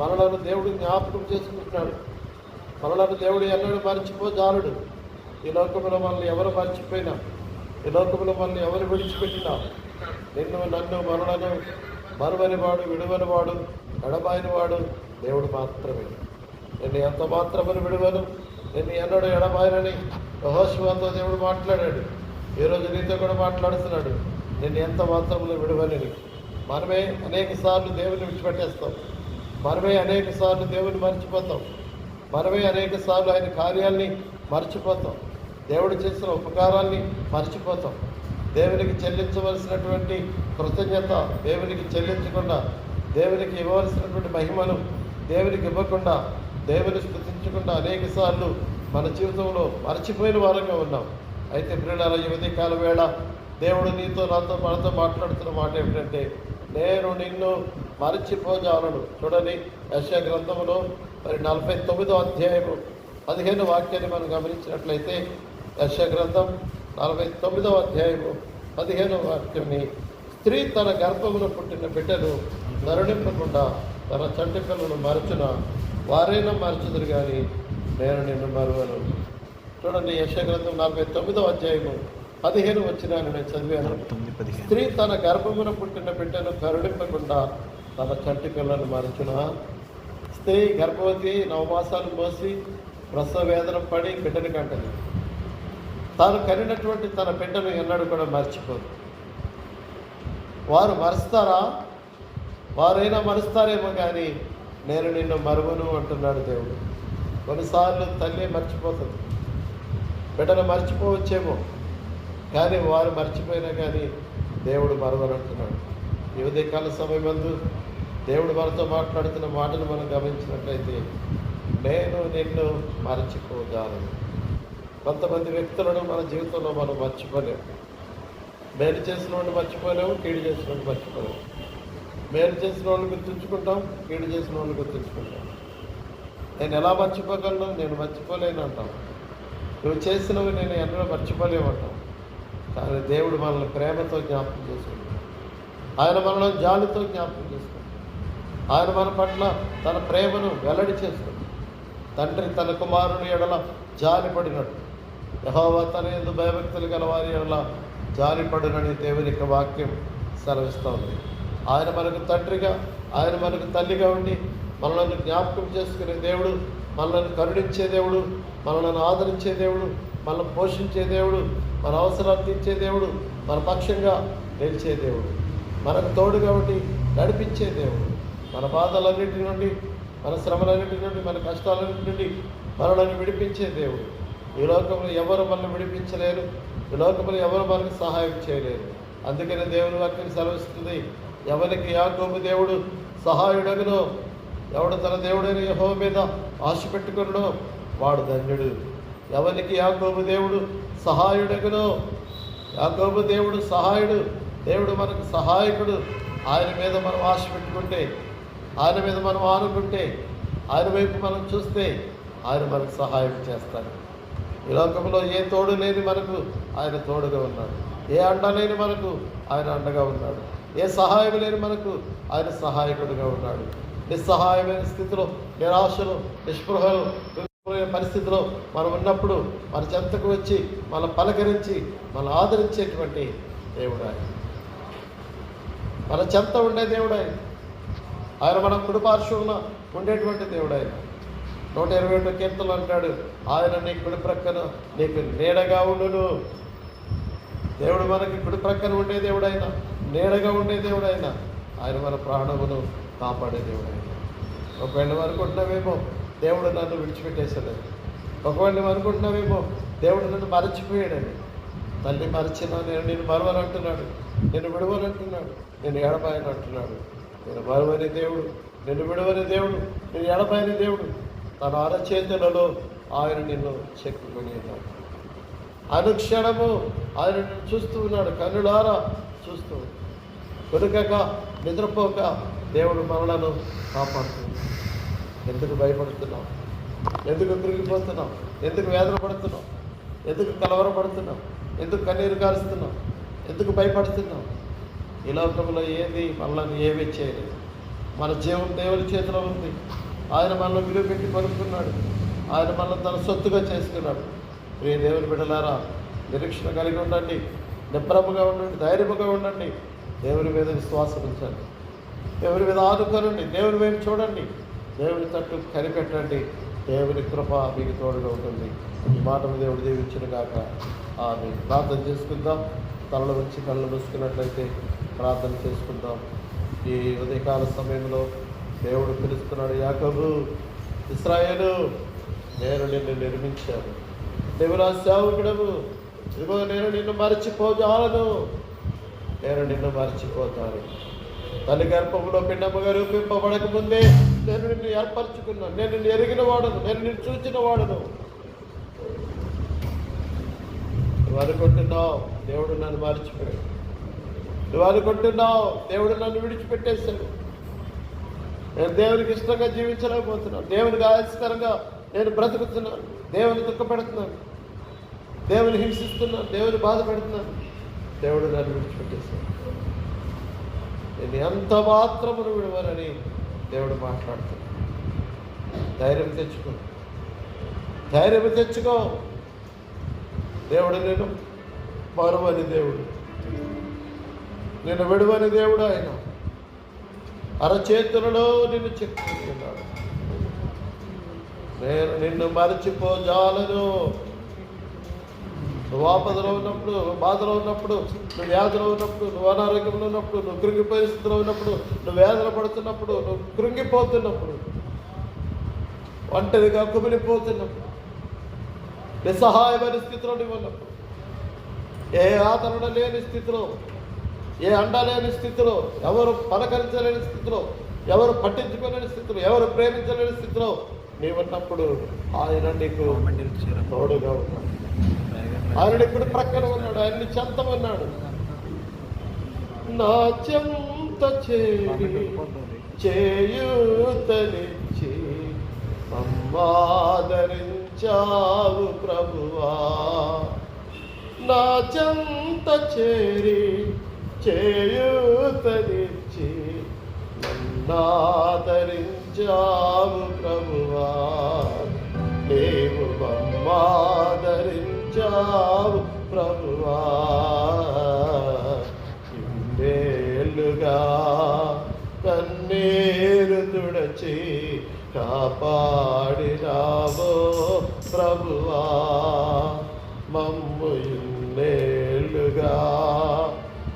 మనలను దేవుడు జ్ఞాపకం చేసుకుంటున్నాడు. మనలను దేవుడు ఎన్నడూ మర్చిపోజాలడు. ఈ లోకంలో మనల్ని ఎవరు మర్చిపోయినా, ఈ లోకంలో మనల్ని ఎవరు విడిచిపెట్టినా, నిన్ను నన్ను మనలను మరువని వాడు, విడువని వాడు, ఎడబాయిన వాడు దేవుడు మాత్రమే. నిన్ను ఎంత మాత్రమని విడువను, నిన్ను ఎన్నడూ ఎడబాయనని యెహోషువతో దేవుడు మాట్లాడాడు. ఈరోజు నీతో కూడా మాట్లాడుతున్నాడు, నిన్ను ఎంత మాత్రమును విడువని. మనమే అనేక సార్లు దేవుని విడిచిపెట్టేస్తాం. మనమే అనేక సార్లు దేవుని మర్చిపోతాం. మనమే అనేక సార్లు ఆయన కార్యాల్ని మర్చిపోతాం, దేవుడు చేసిన ఉపకారాల్ని మర్చిపోతాం. దేవునికి చెల్లించవలసినటువంటి కృతజ్ఞత దేవునికి చెల్లించకుండా, దేవునికి ఇవ్వవలసినటువంటి మహిమను దేవునికి ఇవ్వకుండా, దేవుని స్తుతించకుండా అనేక సార్లు మన జీవితంలో మర్చిపోయిన వారంగా ఉన్నాం. అయితే ప్రియులారా, ఈ ఉదయకాల వేళ దేవుడు నీతో మనతో మాట్లాడుతున్న మాట ఏమిటంటే, నేను నిన్ను మరచిపోజాలను. చూడండి, యెషయా గ్రంథంలో మరి 49వ అధ్యాయము 15 వాక్యాన్ని మనం గమనించినట్లయితే, యెషయా గ్రంథం 49వ అధ్యాయము 15వ వాక్యాన్ని, స్త్రీ తన గర్భమును పుట్టిన బిడ్డను కరుణింపకుండా తన చంటి పిల్లలను మరచున వారైనా మరచుదురు కానీ నేను నిన్ను మరువను. చూడండి, యెషయా గ్రంథం 49వ అధ్యాయము 15 వచనాన్ని నేను చదివాను. స్త్రీ తన గర్భమున పుట్టిన బిడ్డను కరుణింపకుండా తన చంటి పిల్లలను మరచున. స్త్రీ గర్భవతి 9 మాసాలు మోసి ప్రసవ వేదన పడి బిడ్డను కంటది. తాను కనినటువంటి తన బిడ్డను ఎన్నడూ కూడా మర్చిపోదు. వారు మరుస్తారా? వారైనా మరుస్తారేమో కానీ నేను నిన్ను మరువను అంటున్నాడు దేవుడు. కొన్నిసార్లు తల్లి మర్చిపోతుంది, బిడ్డను మర్చిపోవచ్చేమో, కానీ వారు మర్చిపోయినా కానీ దేవుడు మరువను అంటున్నాడు. ఈ ఉదయకాల సమయమందు దేవుడు మనతో మాట్లాడుతున్న మాటలు మనం గమనించినట్లయితే, నేను నిన్ను మరచిపోజాలను. కొంతమంది వ్యక్తులను మన జీవితంలో మనం మర్చిపోలేము. మేలు చేసిన వాళ్ళు మర్చిపోలేము, కీడు చేసిన వాళ్ళు మర్చిపోలేము. మేలు చేసిన వాళ్ళు గుర్తుంచుకుంటాం, కీడు చేసిన వాళ్ళు గుర్తుంచుకుంటాం. నేను ఎలా మర్చిపోగలను? నేను మర్చిపోలేను అంటాం. నువ్వు చేసినవి నేను ఎన్నడూ మర్చిపోలేమంటాం. కానీ దేవుడు మనల్ని ప్రేమతో జ్ఞాపకం చేసుకుంటాడు. ఆయన మనల్ని జాలితో జ్ఞాపకం చేసుకుంటాడు. ఆయన మన పట్ల తన ప్రేమను వెల్లడి చేసుకుంటాడు. తండ్రి తన కుమారుని ఎడల జాలిపడినట్టు యెహోవా తన యందు భయభక్తులు గల వారి ఎడల జాలిపడునని దేవుని యొక్క వాక్యం సెలవిస్తూ ఉంది. ఆయన మనకు తండ్రిగా, ఆయన మనకు తల్లిగా ఉండి మనల్ని జ్ఞాపకం చేసుకునే దేవుడు, మనల్ని కరుణించే దేవుడు, మనల్ని ఆదరించే దేవుడు, మనల్ని పోషించే దేవుడు, మన అవసరాలు తీర్చే దేవుడు, మన పక్షంగా నిలిచే దేవుడు, మనకు తోడుగా ఉండి నడిపించే దేవుడు, మన బాధలన్నింటి నుండి, మన శ్రమలన్నింటి నుండి, మన కష్టాలన్నింటి నుండి మనల్ని విడిపించే దేవుడు. ఈ లోకంలో ఎవరు మనల్ని విడిపించలేరు, ఈ లోకంలో ఎవరు మనకు సహాయం చేయలేరు. అందుకనే దేవుని వాక్యం సెలవిస్తుంది, ఎవరికి యాకోబు దేవుడు సహాయుడగునో, ఎవడు తన దేవుడైన యెహోవా మీద ఆశ పెట్టుకున్నాడో వాడు ధన్యుడు. ఎవరికి యాకోబు దేవుడు సహాయుడగునో, యాకోబు దేవుడు సహాయుడు, దేవుడు మనకు సహాయకుడు. ఆయన మీద మనం ఆశ పెట్టుకుంటే, ఆయన మీద మనం ఆనుకుంటే, ఆయన వైపు మనం చూస్తే ఆయన మనకు సహాయం చేస్తాడు. ఈ లోకంలో ఏ తోడు లేని మనకు ఆయన తోడుగా ఉన్నాడు. ఏ అండ లేని మనకు ఆయన అండగా ఉన్నాడు. ఏ సహాయం లేని మనకు ఆయన సహాయకుడిగా ఉన్నాడు. నిస్సహాయమైన స్థితిలో, నిరాశలో, నిస్పృహలో, పరిస్థితిలో మనం ఉన్నప్పుడు మన చెంతకు వచ్చి మన పలకరించి మన ఆదరించేటువంటి దేవుడు ఆయన. మన చెంత ఉండే దేవుడు ఆయన. ఆయన మన కుడిపార్శ్వమున ఉండేటువంటి దేవుడు ఆయన. 121 కీర్తనలు అంటాడు, ఆయన నీ కుడి ప్రక్కన నీకు నీడగా ఉండును. దేవుడు మనకి కుడి ప్రక్కన ఉండే దేవుడు ఆయన, నీడగా ఉండే దేవుడు ఆయన. ఆయన మన ప్రాణమును కాపాడే దేవుడు ఆయన. ఒకవేళ నువ్వు అనుకుంటున్నావేమో దేవుడు నన్ను విడిచిపెట్టేశాడని, ఒకవేళ నువ్వు అనుకుంటున్నావేమో దేవుడు నన్ను మరచిపోయాడని. తల్లి మరచినా నేను నిన్ను మరవనంటున్నాడు, నిన్ను విడవనంటున్నాడు, నేను ఎడబాయని అంటున్నాడు. నేను మరువని దేవుడు, నిన్ను విడవని దేవుడు, నేను ఎడబాయని దేవుడు. తన అరచేతులలో ఆయన నిన్ను చెక్కుకొని ఉన్నాడు. అనుక్షణము ఆయన నిన్ను చూస్తూ ఉన్నాడు, కన్నులారా చూస్తూ. కొనుకక నిద్రపోక దేవుడు మనలను కాపాడుతున్నాడు. ఎందుకు భయపడుతున్నావు? ఎందుకు తిరిగిపోతున్నావు? ఎందుకు వేదన పడుతున్నావు? ఎందుకు కలవరపడుతున్నావు? ఎందుకు కన్నీరు కారుస్తున్నావు? ఎందుకు భయపడుతున్నావు? ఈ లోకంలో ఏది మనల్ని ఏమీ చేయలేదు. మన జీవం దేవుని చేతిలో ఉంది. ఆయన మనల్ని విలువ పెట్టి కొనుక్కున్నాడు. ఆయన మనల్ని తన సొత్తుగా చేసుకున్నాడు. ప్రియ దేవుని బిడ్డలారా, నిరీక్షణ కలిగి ఉండండి, నిబ్రముగా ఉండండి, ధైర్యముగా ఉండండి. దేవుని మీద విశ్వాసం ఉంచండి, దేవుని మీద ఆదుకోనండి, దేవుని వైపు చూడండి, దేవుని తట్టు కనిపెట్టండి. దేవుని కృప మీకు తోడుగా ఉంటుంది. ఈ మాటను దేవుడు దీవించిన గాక. ఆమె ప్రార్థన చేసుకుందాం. తలలు వచ్చి కళ్ళు మూసుకున్నట్లయితే ప్రార్థన చేసుకుందాం. ఈ ఉదయకాల సమయంలో దేవుడు పిలుస్తున్నాడు, యాకోబు, ఇశ్రాయేలు నేను నిన్ను నిర్మించాను, నువ్వు నా సేవకుడవు, ఇదిగో నేను నిన్ను మరచిపోజాలను, నేను నిన్ను మరచిపోతాను. తల్లి గర్భంలో పిండముగా రూపింపబడక ముందే నేను నిన్ను ఏర్పరచుకున్నాను, నేను నిన్ను ఎరిగిన వాడను, నేను నిన్ను చూచిన వాడను. నువ్వు అనుకుంటున్నావు దేవుడు నన్ను మర్చిపోయాడు, నువ్వు అనుకుంటున్నావు దేవుడు నన్ను విడిచిపెట్టేశాడు, నేను దేవునికి ఇష్టంగా జీవించలేకపోతున్నాను, దేవునికి ఆయాస్కరంగా నేను బ్రతుకుతున్నాను, దేవుని దుఃఖపెడుతున్నాను, దేవుని హింసిస్తున్నాను, దేవుని బాధ పెడుతున్నాను, దేవుడు నన్ను విడిచిపెట్టేశాడు, నేను ఎంత మాత్రమును విడవనని దేవుడు మాట్లాడుతున్నాడు. ధైర్యం తెచ్చుకో, ధైర్యం తెచ్చుకో. దేవుడు నేను మరువని దేవుడు, నేను విడువని దేవుడు. ఆయన అరచేతులలో నిన్ను చెప్పుకుంటున్నాడు. నేను నిన్ను మరచిపోజాలను. నువ్వు ఆపదలో ఉన్నప్పుడు, నువ్వు బాధలో ఉన్నప్పుడు, నువ్వు వ్యాధిలో ఉన్నప్పుడు, నువ్వు అనారోగ్యంలో ఉన్నప్పుడు, నువ్వు కృంగి పరిస్థితిలో ఉన్నప్పుడు, నువ్వు వేదన పడుతున్నప్పుడు, నువ్వు కృంగిపోతున్నప్పుడు, ఒంటరిగా కుమిలిపోతున్నప్పుడు, నిస్సహాయమైన స్థితిలో నువ్వు ఉన్నప్పుడు, ఏ ఆదరణ లేని స్థితిలో, ఏ అండ లేని స్థితిలో, ఎవరు పలకరించలేని స్థితిలో, ఎవరు పట్టించుకోలేని స్థితిలో, ఎవరు ప్రేమించలేని స్థితిలో నీవున్నప్పుడు ఆయన నీకు తోడుగా ఉన్నాడు. ఆయన ఇప్పుడు ప్రక్కన ఉన్నాడు, ఆయన్ని చెంత ఉన్నాడు. నా చెంత చేయూతనిచ్చి అమ్మాదరించావు ప్రభువా, నా చెంత చేయూతనిచ్చి నన్నాదరించావు ప్రభువా, నీవు అమ్మాదరించావు ప్రభువా. ఇన్నేళ్ళుగా కన్నీరు తుడచి కాపాడినావో ప్రభువా, మమ్ము ఇన్నేళ్ళుగా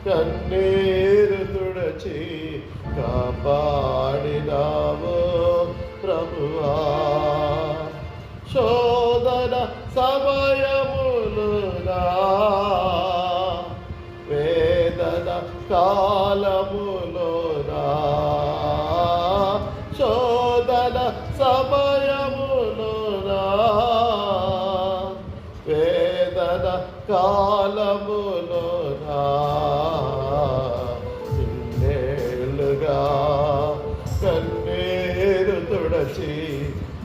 కన్నీరు తుడచి కాపాడినావో ప్రభువా. శోధన సమయములునా వేదన కాలములోనా, శోధన సమయములోనా వేదన కాలములోనా, ఇన్నేళ్ళుగా కన్నీరు తుడచి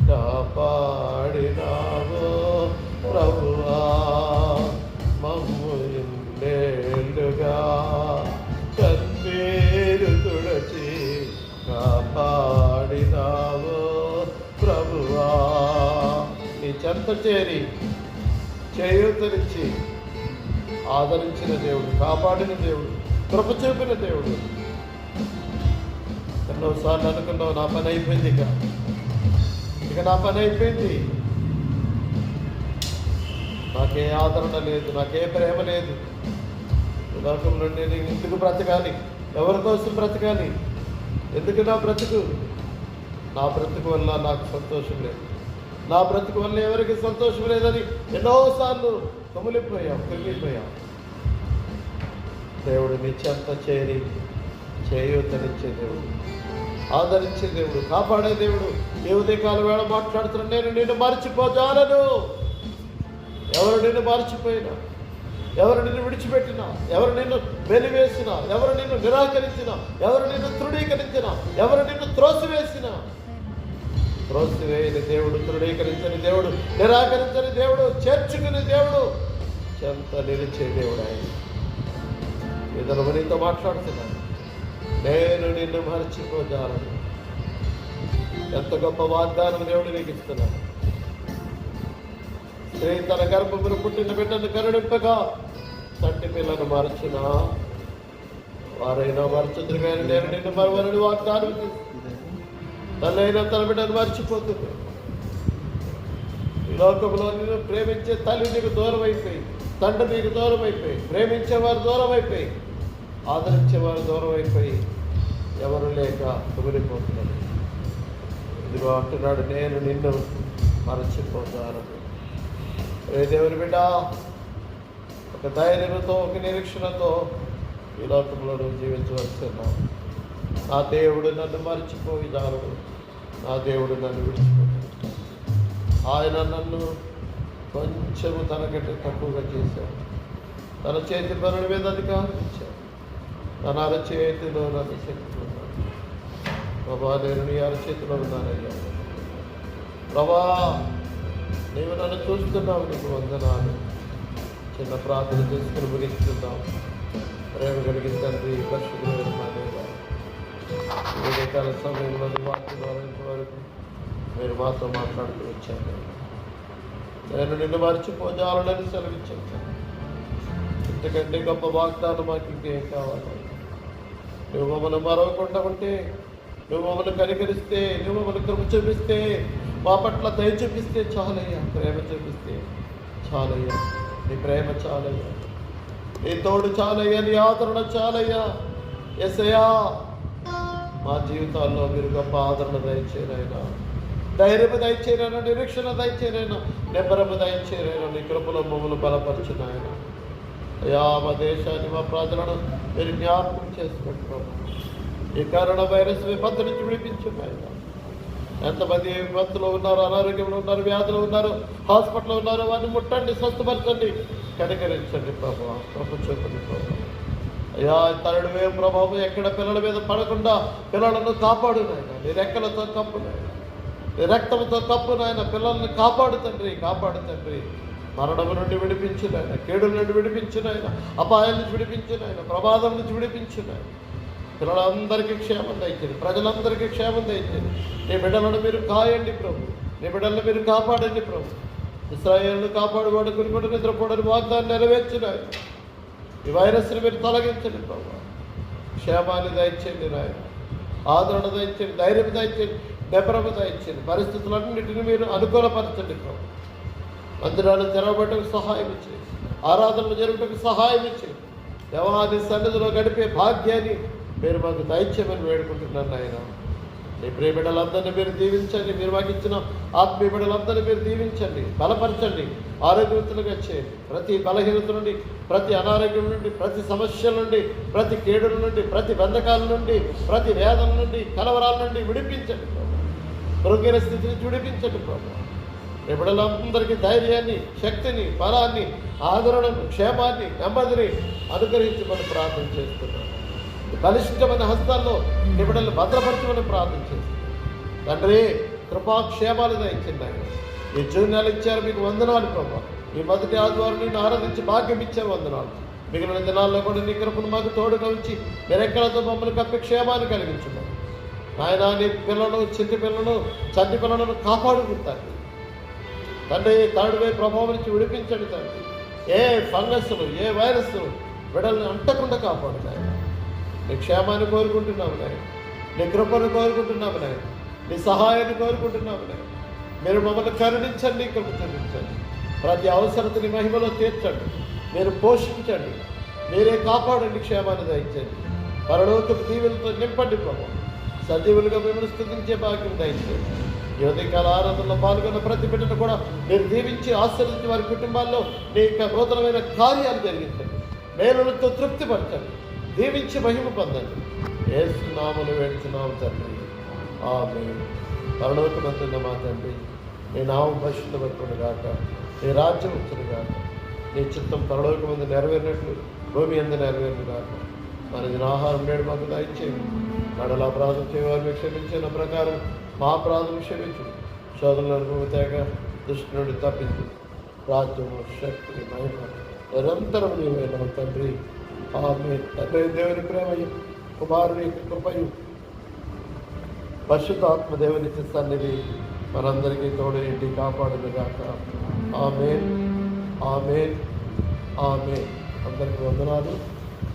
కాపాడినావో ప్రభువా, మమ్ము ఇన్నేళ్ళుగా కన్నీరు తుడచి కాపాడినావో ప్రభువా. నీ చెంత చేరి చేయూతనిచ్చి ఆదరించిన దేవుడు, కాపాడిన దేవుడు, కృప చూపిన దేవుడు. ఎన్నోసార్లు అనుకున్నావు నా పని అయిపోయింది, ఇక నా పని అయిపోయింది, నాకే ఆదరణ లేదు, నాకే ప్రేమ లేదు, ఈ లోకంలో నేను ఎందుకు బ్రతకాలి, ఎవరి కోసం బ్రతకాలి, ఎందుకు నా బ్రతుకు వల్ల నాకు సంతోషం లేదు, నా బ్రతుకు వల్ల ఎవరికి సంతోషం లేదని ఎన్నోసార్లు కమిలిపోయాం, కృంగిపోయాం. దేవుడు నీ చెంత చేరి చేయూతనిచ్చే దేవుడు, ఆదరించే దేవుడు, కాపాడే దేవుడు. ఏ ఉదయకాలం వేళ మాట్లాడుతున్నా, నేను నిన్ను మర్చిపోజాలను. ఎవరు నిన్ను మర్చిపోయినా, ఎవరు నిన్ను విడిచిపెట్టినా, ఎవరు నిన్ను వెలివేసినా, ఎవరు నిన్ను నిరాకరించినా, ఎవరు నిన్ను తృణీకరించినా, ఎవరు నిన్ను త్రోసివేసినా, త్రోసివేయని దేవుడు, తృణీకరించని దేవుడు, నిరాకరించని దేవుడు, చేర్చుకునే దేవుడు, చెంత నిలిచే దేవుడు ఆయన. ఇతను నీతో మాట్లాడుతున్నాను, నేను నిన్ను మర్చిపోజాలను. ఎంత గొప్ప వాగ్దానం దేవుడు నీకు ఇస్తున్నాడు. స్త్రీ తన గర్భమును పుట్టిన బిడ్డను కరుణింపగా తండ్రి పిల్లను మరచునా వారైనా మరచుదురు కానీ నేను నిన్ను మరువనని వాగ్దానం చేస్తుంది. తల్లైనా తన బిడ్డను మర్చిపోతుంది. ఈ లోకంలో నిన్ను ప్రేమించే తల్లి నీకు దూరం అయిపోయి, తండ్రి నీకు దూరం అయిపోయి, ప్రేమించేవారు దూరం అయిపోయి, ఆదరించేవారు దూరం అయిపోయి, ఎవరు లేక కుమిలిపోతున్నారు. ఇదిగో అంటున్నాడు, నేను నిన్ను మరచిపోతారు. ఏ దేవుని బిడ్డ, ఒక ధైర్యంతో, ఒక నిరీక్షణతో ఈ లోకంలో నువ్వు జీవించవస్తున్నావు. నా దేవుడు నన్ను మర్చిపోయి జాలడు, నా దేవుడు నన్ను విడిచిపెట్టాడు. ఆయన నన్ను కొంచెము తనకంటే తక్కువగా చేశాడు. తన చేతి పనుల మీద అధికారం ఇచ్చాడు. తన అరచేతిలో నన్ను శక్తి ఉన్నాడు. ప్రభా, నేను నీ అరచేతిలో ఉన్నానయ్యా. ప్రభా, నీవు నన్ను చూస్తున్నావు, నీకు వందనాలు. చిన్న ప్రార్థన చేసుకుని ముగిస్తున్నావు. ప్రేమ కలిగిన తండ్రి, పరిశుద్ధమైన మా దేవా, ఈ కాల సమయంలో వాక్యం ద్వారా ఇంతవరకు మీరు మాతో మాట్లాడుతూ వచ్చాను. నేను నిన్ను మర్చిపోజాలని సెలవిచ్చాను. ఇంతకంటే గొప్ప వాగ్దానం మాకు ఇంకేం కావాలి? నువ్వు మమ్మల్ని మరవకుండా ఉంటే, నువ్వు మమ్మల్ని కనికరిస్తే, నువ్వు మమ్మల్ని కృప చూపిస్తే, మా పట్ల దయ చూపిస్తే చాలయ్యా. ప్రేమ చూపిస్తే చాలయ్యా. నీ ప్రేమ చాలయ్యా, నీ తోడు చాలయ్యా, నీ ఆదరణ చాలయ్యా. యేసయ్యా, మా జీవితాల్లో మీరు గొప్ప ఆదరణ దయచేరైనా, ధైర్యము దయచేరైనా, నిరీక్షణ దయచేరైనా, నిబ్బరము దయచేరైనా, నీ కృపలో మమ్మల్ని బలపరచునాయన. అయ్యా, మా దేశాన్ని, మా ప్రజలను మీరు జ్ఞాపకం చేసుకుంటున్నాము. ఈ కరోనా వైరస్ విపత్తు నుంచి విడిపించున్నాయన. ఎంతమంది విపత్తులో ఉన్నారు, అనారోగ్యంలో ఉన్నారు, వ్యాధులు ఉన్నారు, హాస్పిటల్లో ఉన్నారు, వారిని ముట్టండి, స్వస్థపరచండి, కనికరించండి ప్రభావ. ప్రభు చెప్పండి ప్రభావ. అయ్యా, థర్డ్ వేవ్ ప్రభావం ఎక్కడ పిల్లల మీద పడకుండా పిల్లలను కాపాడు నాయన. నీ రెక్కలతో కప్పు నాయన, నీ రక్తంతో కప్పు నాయన. పిల్లల్ని కాపాడు తండ్రి, కాపాడు తండ్రి. మరణము నుండి విడిపించు నాయన, కేడుల నుండి విడిపించు నాయన, అపాయాల నుంచి విడిపించు నాయన, ప్రమాదం నుంచి విడిపించు నాయన. పిల్లలందరికీ క్షేమం దయచేయండి, ప్రజలందరికీ క్షేమం దయచేయండి. నీ బిడ్డలను మీరు కాయండి ప్రభు, నీ బిడ్డలను మీరు కాపాడండి ప్రభు. ఇశ్రాయేలును కాపాడువాడు కురికొడు నిద్రపోవడానికి వాగ్దాన్ని నెరవేర్చినాయి. ఈ వైరస్ని మీరు తొలగించండి ప్రభు. క్షేమాన్ని దయచేయండి నాయన, ఆదరణ దయచేయండి, ధైర్యం దయచేయండి, నిబ్బరము దయచేయండి. పరిస్థితులన్నింటినీ మీరు అనుకూలపరచండి ప్రభు. మందిరాలు తెరవబట్టకు సహాయం ఇచ్చేయండి, ఆరాధనలు జరుగుటకు సహాయం ఇచ్చేయండి. దేవాది సన్నిధిలో గడిపే భాగ్యాన్ని మీరు మాకు దయచేయమని వేడుకుంటున్నాను ఆయన. నీ ప్రియ బిడ్డలందరినీ మీరు దీవించండి. మీరు మాకు ఇచ్చిన ఆత్మీయ బిడ్డలందరినీ మీరు దీవించండి, బలపరచండి, ఆరోగ్యవంతులుగా చేయండి. ప్రతి బలహీనత నుండి, ప్రతి అనారోగ్యం నుండి, ప్రతి సమస్యల నుండి, ప్రతి కేడుల నుండి, ప్రతి బంధకాల నుండి, ప్రతి వేదన నుండి, కలవరాల నుండి విడిపించండి ప్రభు. మృగీన స్థితి నుంచి విడిపించండి ప్రభు. నీ బిడ్డలందరికీ ధైర్యాన్ని, శక్తిని, బలాన్ని, ఆదరణను, క్షేమాన్ని, నెమ్మదిని అనుగ్రహించమని ప్రార్థన చేస్తున్నాను. బలిష్టమైన హస్తాల్లో నీ బిడ్డలను భద్రపరచమని ప్రార్థన చేస్తున్నాను తండ్రి. కృపాక్షేమాలు దయచింది ఆయన. ఈ జూన్ నెల ఇచ్చారు, మీకు వందనాలు ప్రభా. ఈ మొదటి ఆదివారం నిన్ను ఆరాధించి భాగ్యం ఇచ్చారు, వందనాలు. మిగిలిన దినాల్లో కూడా నీ కృపను మాకు తోడుగా ఉంచి నిరెక్కలతో మమ్మల్ని కప్పి క్షేమాన్ని కలిగించున్నాను ఆయన. నీ పిల్లలను, చిట్టి పిల్లలను, చంటి పిల్లలను కాపాడుకుంటాను తండ్రి. థర్డ్ వేవ్ ప్రభావం నుంచి విడిపించండి తండ్రి. ఏ ఫంగస్లు, ఏ వైరస్లు బిడ్డలను అంటకుండా కాపాడు నాయన. నీ క్షేమాన్ని కోరుకుంటున్నాము నాయన, నీ కృపను కోరుకుంటున్నాము నాయన, నీ సహాయాన్ని కోరుకుంటున్నాము నాయన. మీరు మమ్మల్ని కరుణించండి, కృప చూపించండి. ప్రతి అవసరతని మహిమలో తీర్చండి, మీరు పోషించండి, మీరే కాపాడండి, క్షేమాన్ని దయచండి. పరలోకపు దీవెనతో నింపండి ప్రభు. సజీవులుగా మిమ్మల్ని స్తుతించే భాగ్యం దయచేయండి. ఈ ఉదయకాల ఆరాధనలో పాల్గొన్న ప్రతి బిడ్డను కూడా మీరు దీవించి ఆశీర్వదించి వారి కుటుంబాల్లో నీ యొక్క నూతనమైన కార్యాలు జరిగించండి, మేలులతో తృప్తిపరచండి, దీవించి మహిమ పొందండి. యేసు నామములో వేడుచున్నాము తండ్రి, ఆమేన్. పరలోకమందున్న మా తండ్రి, నీ నామం పరిశుద్ధపరచును గాక, నీ రాజ్యం వచ్చును గాక, నీ చిత్తం పరలోకమందు నెరవేరినట్లు భూమి అందు నెరవేరును గాక. మన ఆహారం నేడు మాకు దయచేయండి. నడల అపరాధం చేయవారు మీకు క్షమించిన ప్రకారం మా అపరాధం క్షమించు. శోధనలను తేగ దృష్టి నుండి తప్పించు. రాజ్యము, శక్తి, మహిమ నిరంతరం నీవైన తండ్రి, ఆమేన్. తండ్రి దేవుని ప్రేమయు, కుమారుని కృపయు, పరిశుద్ధాత్మ దేవుని సన్నిధి మనందరికీ తోడు ఇంటి కాపాడును గాక. ఆమేన్, ఆమేన్, ఆమేన్. అందరికీ వందనాలు.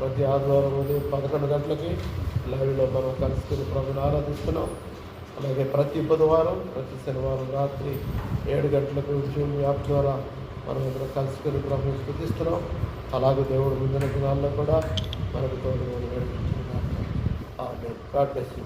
ప్రతి ఆదివారం ఉదయం 11 గంటలకి లైవ్లో మనం కలుసుకుని ప్రభుని ఆరాధిస్తున్నాం. అలాగే ప్రతి బుధవారం, ప్రతి శనివారం రాత్రి 7 గంటలకు జూమ్ యాప్ ద్వారా మనం ఇక్కడ కలుసుకుని ప్రభుని స్తుతిస్తున్నాం. అలాగే దేవుడు ముందున దినాల్లో కూడా మనకు తోడు నడిపించుకున్నాం. ఆమేన్. God bless you.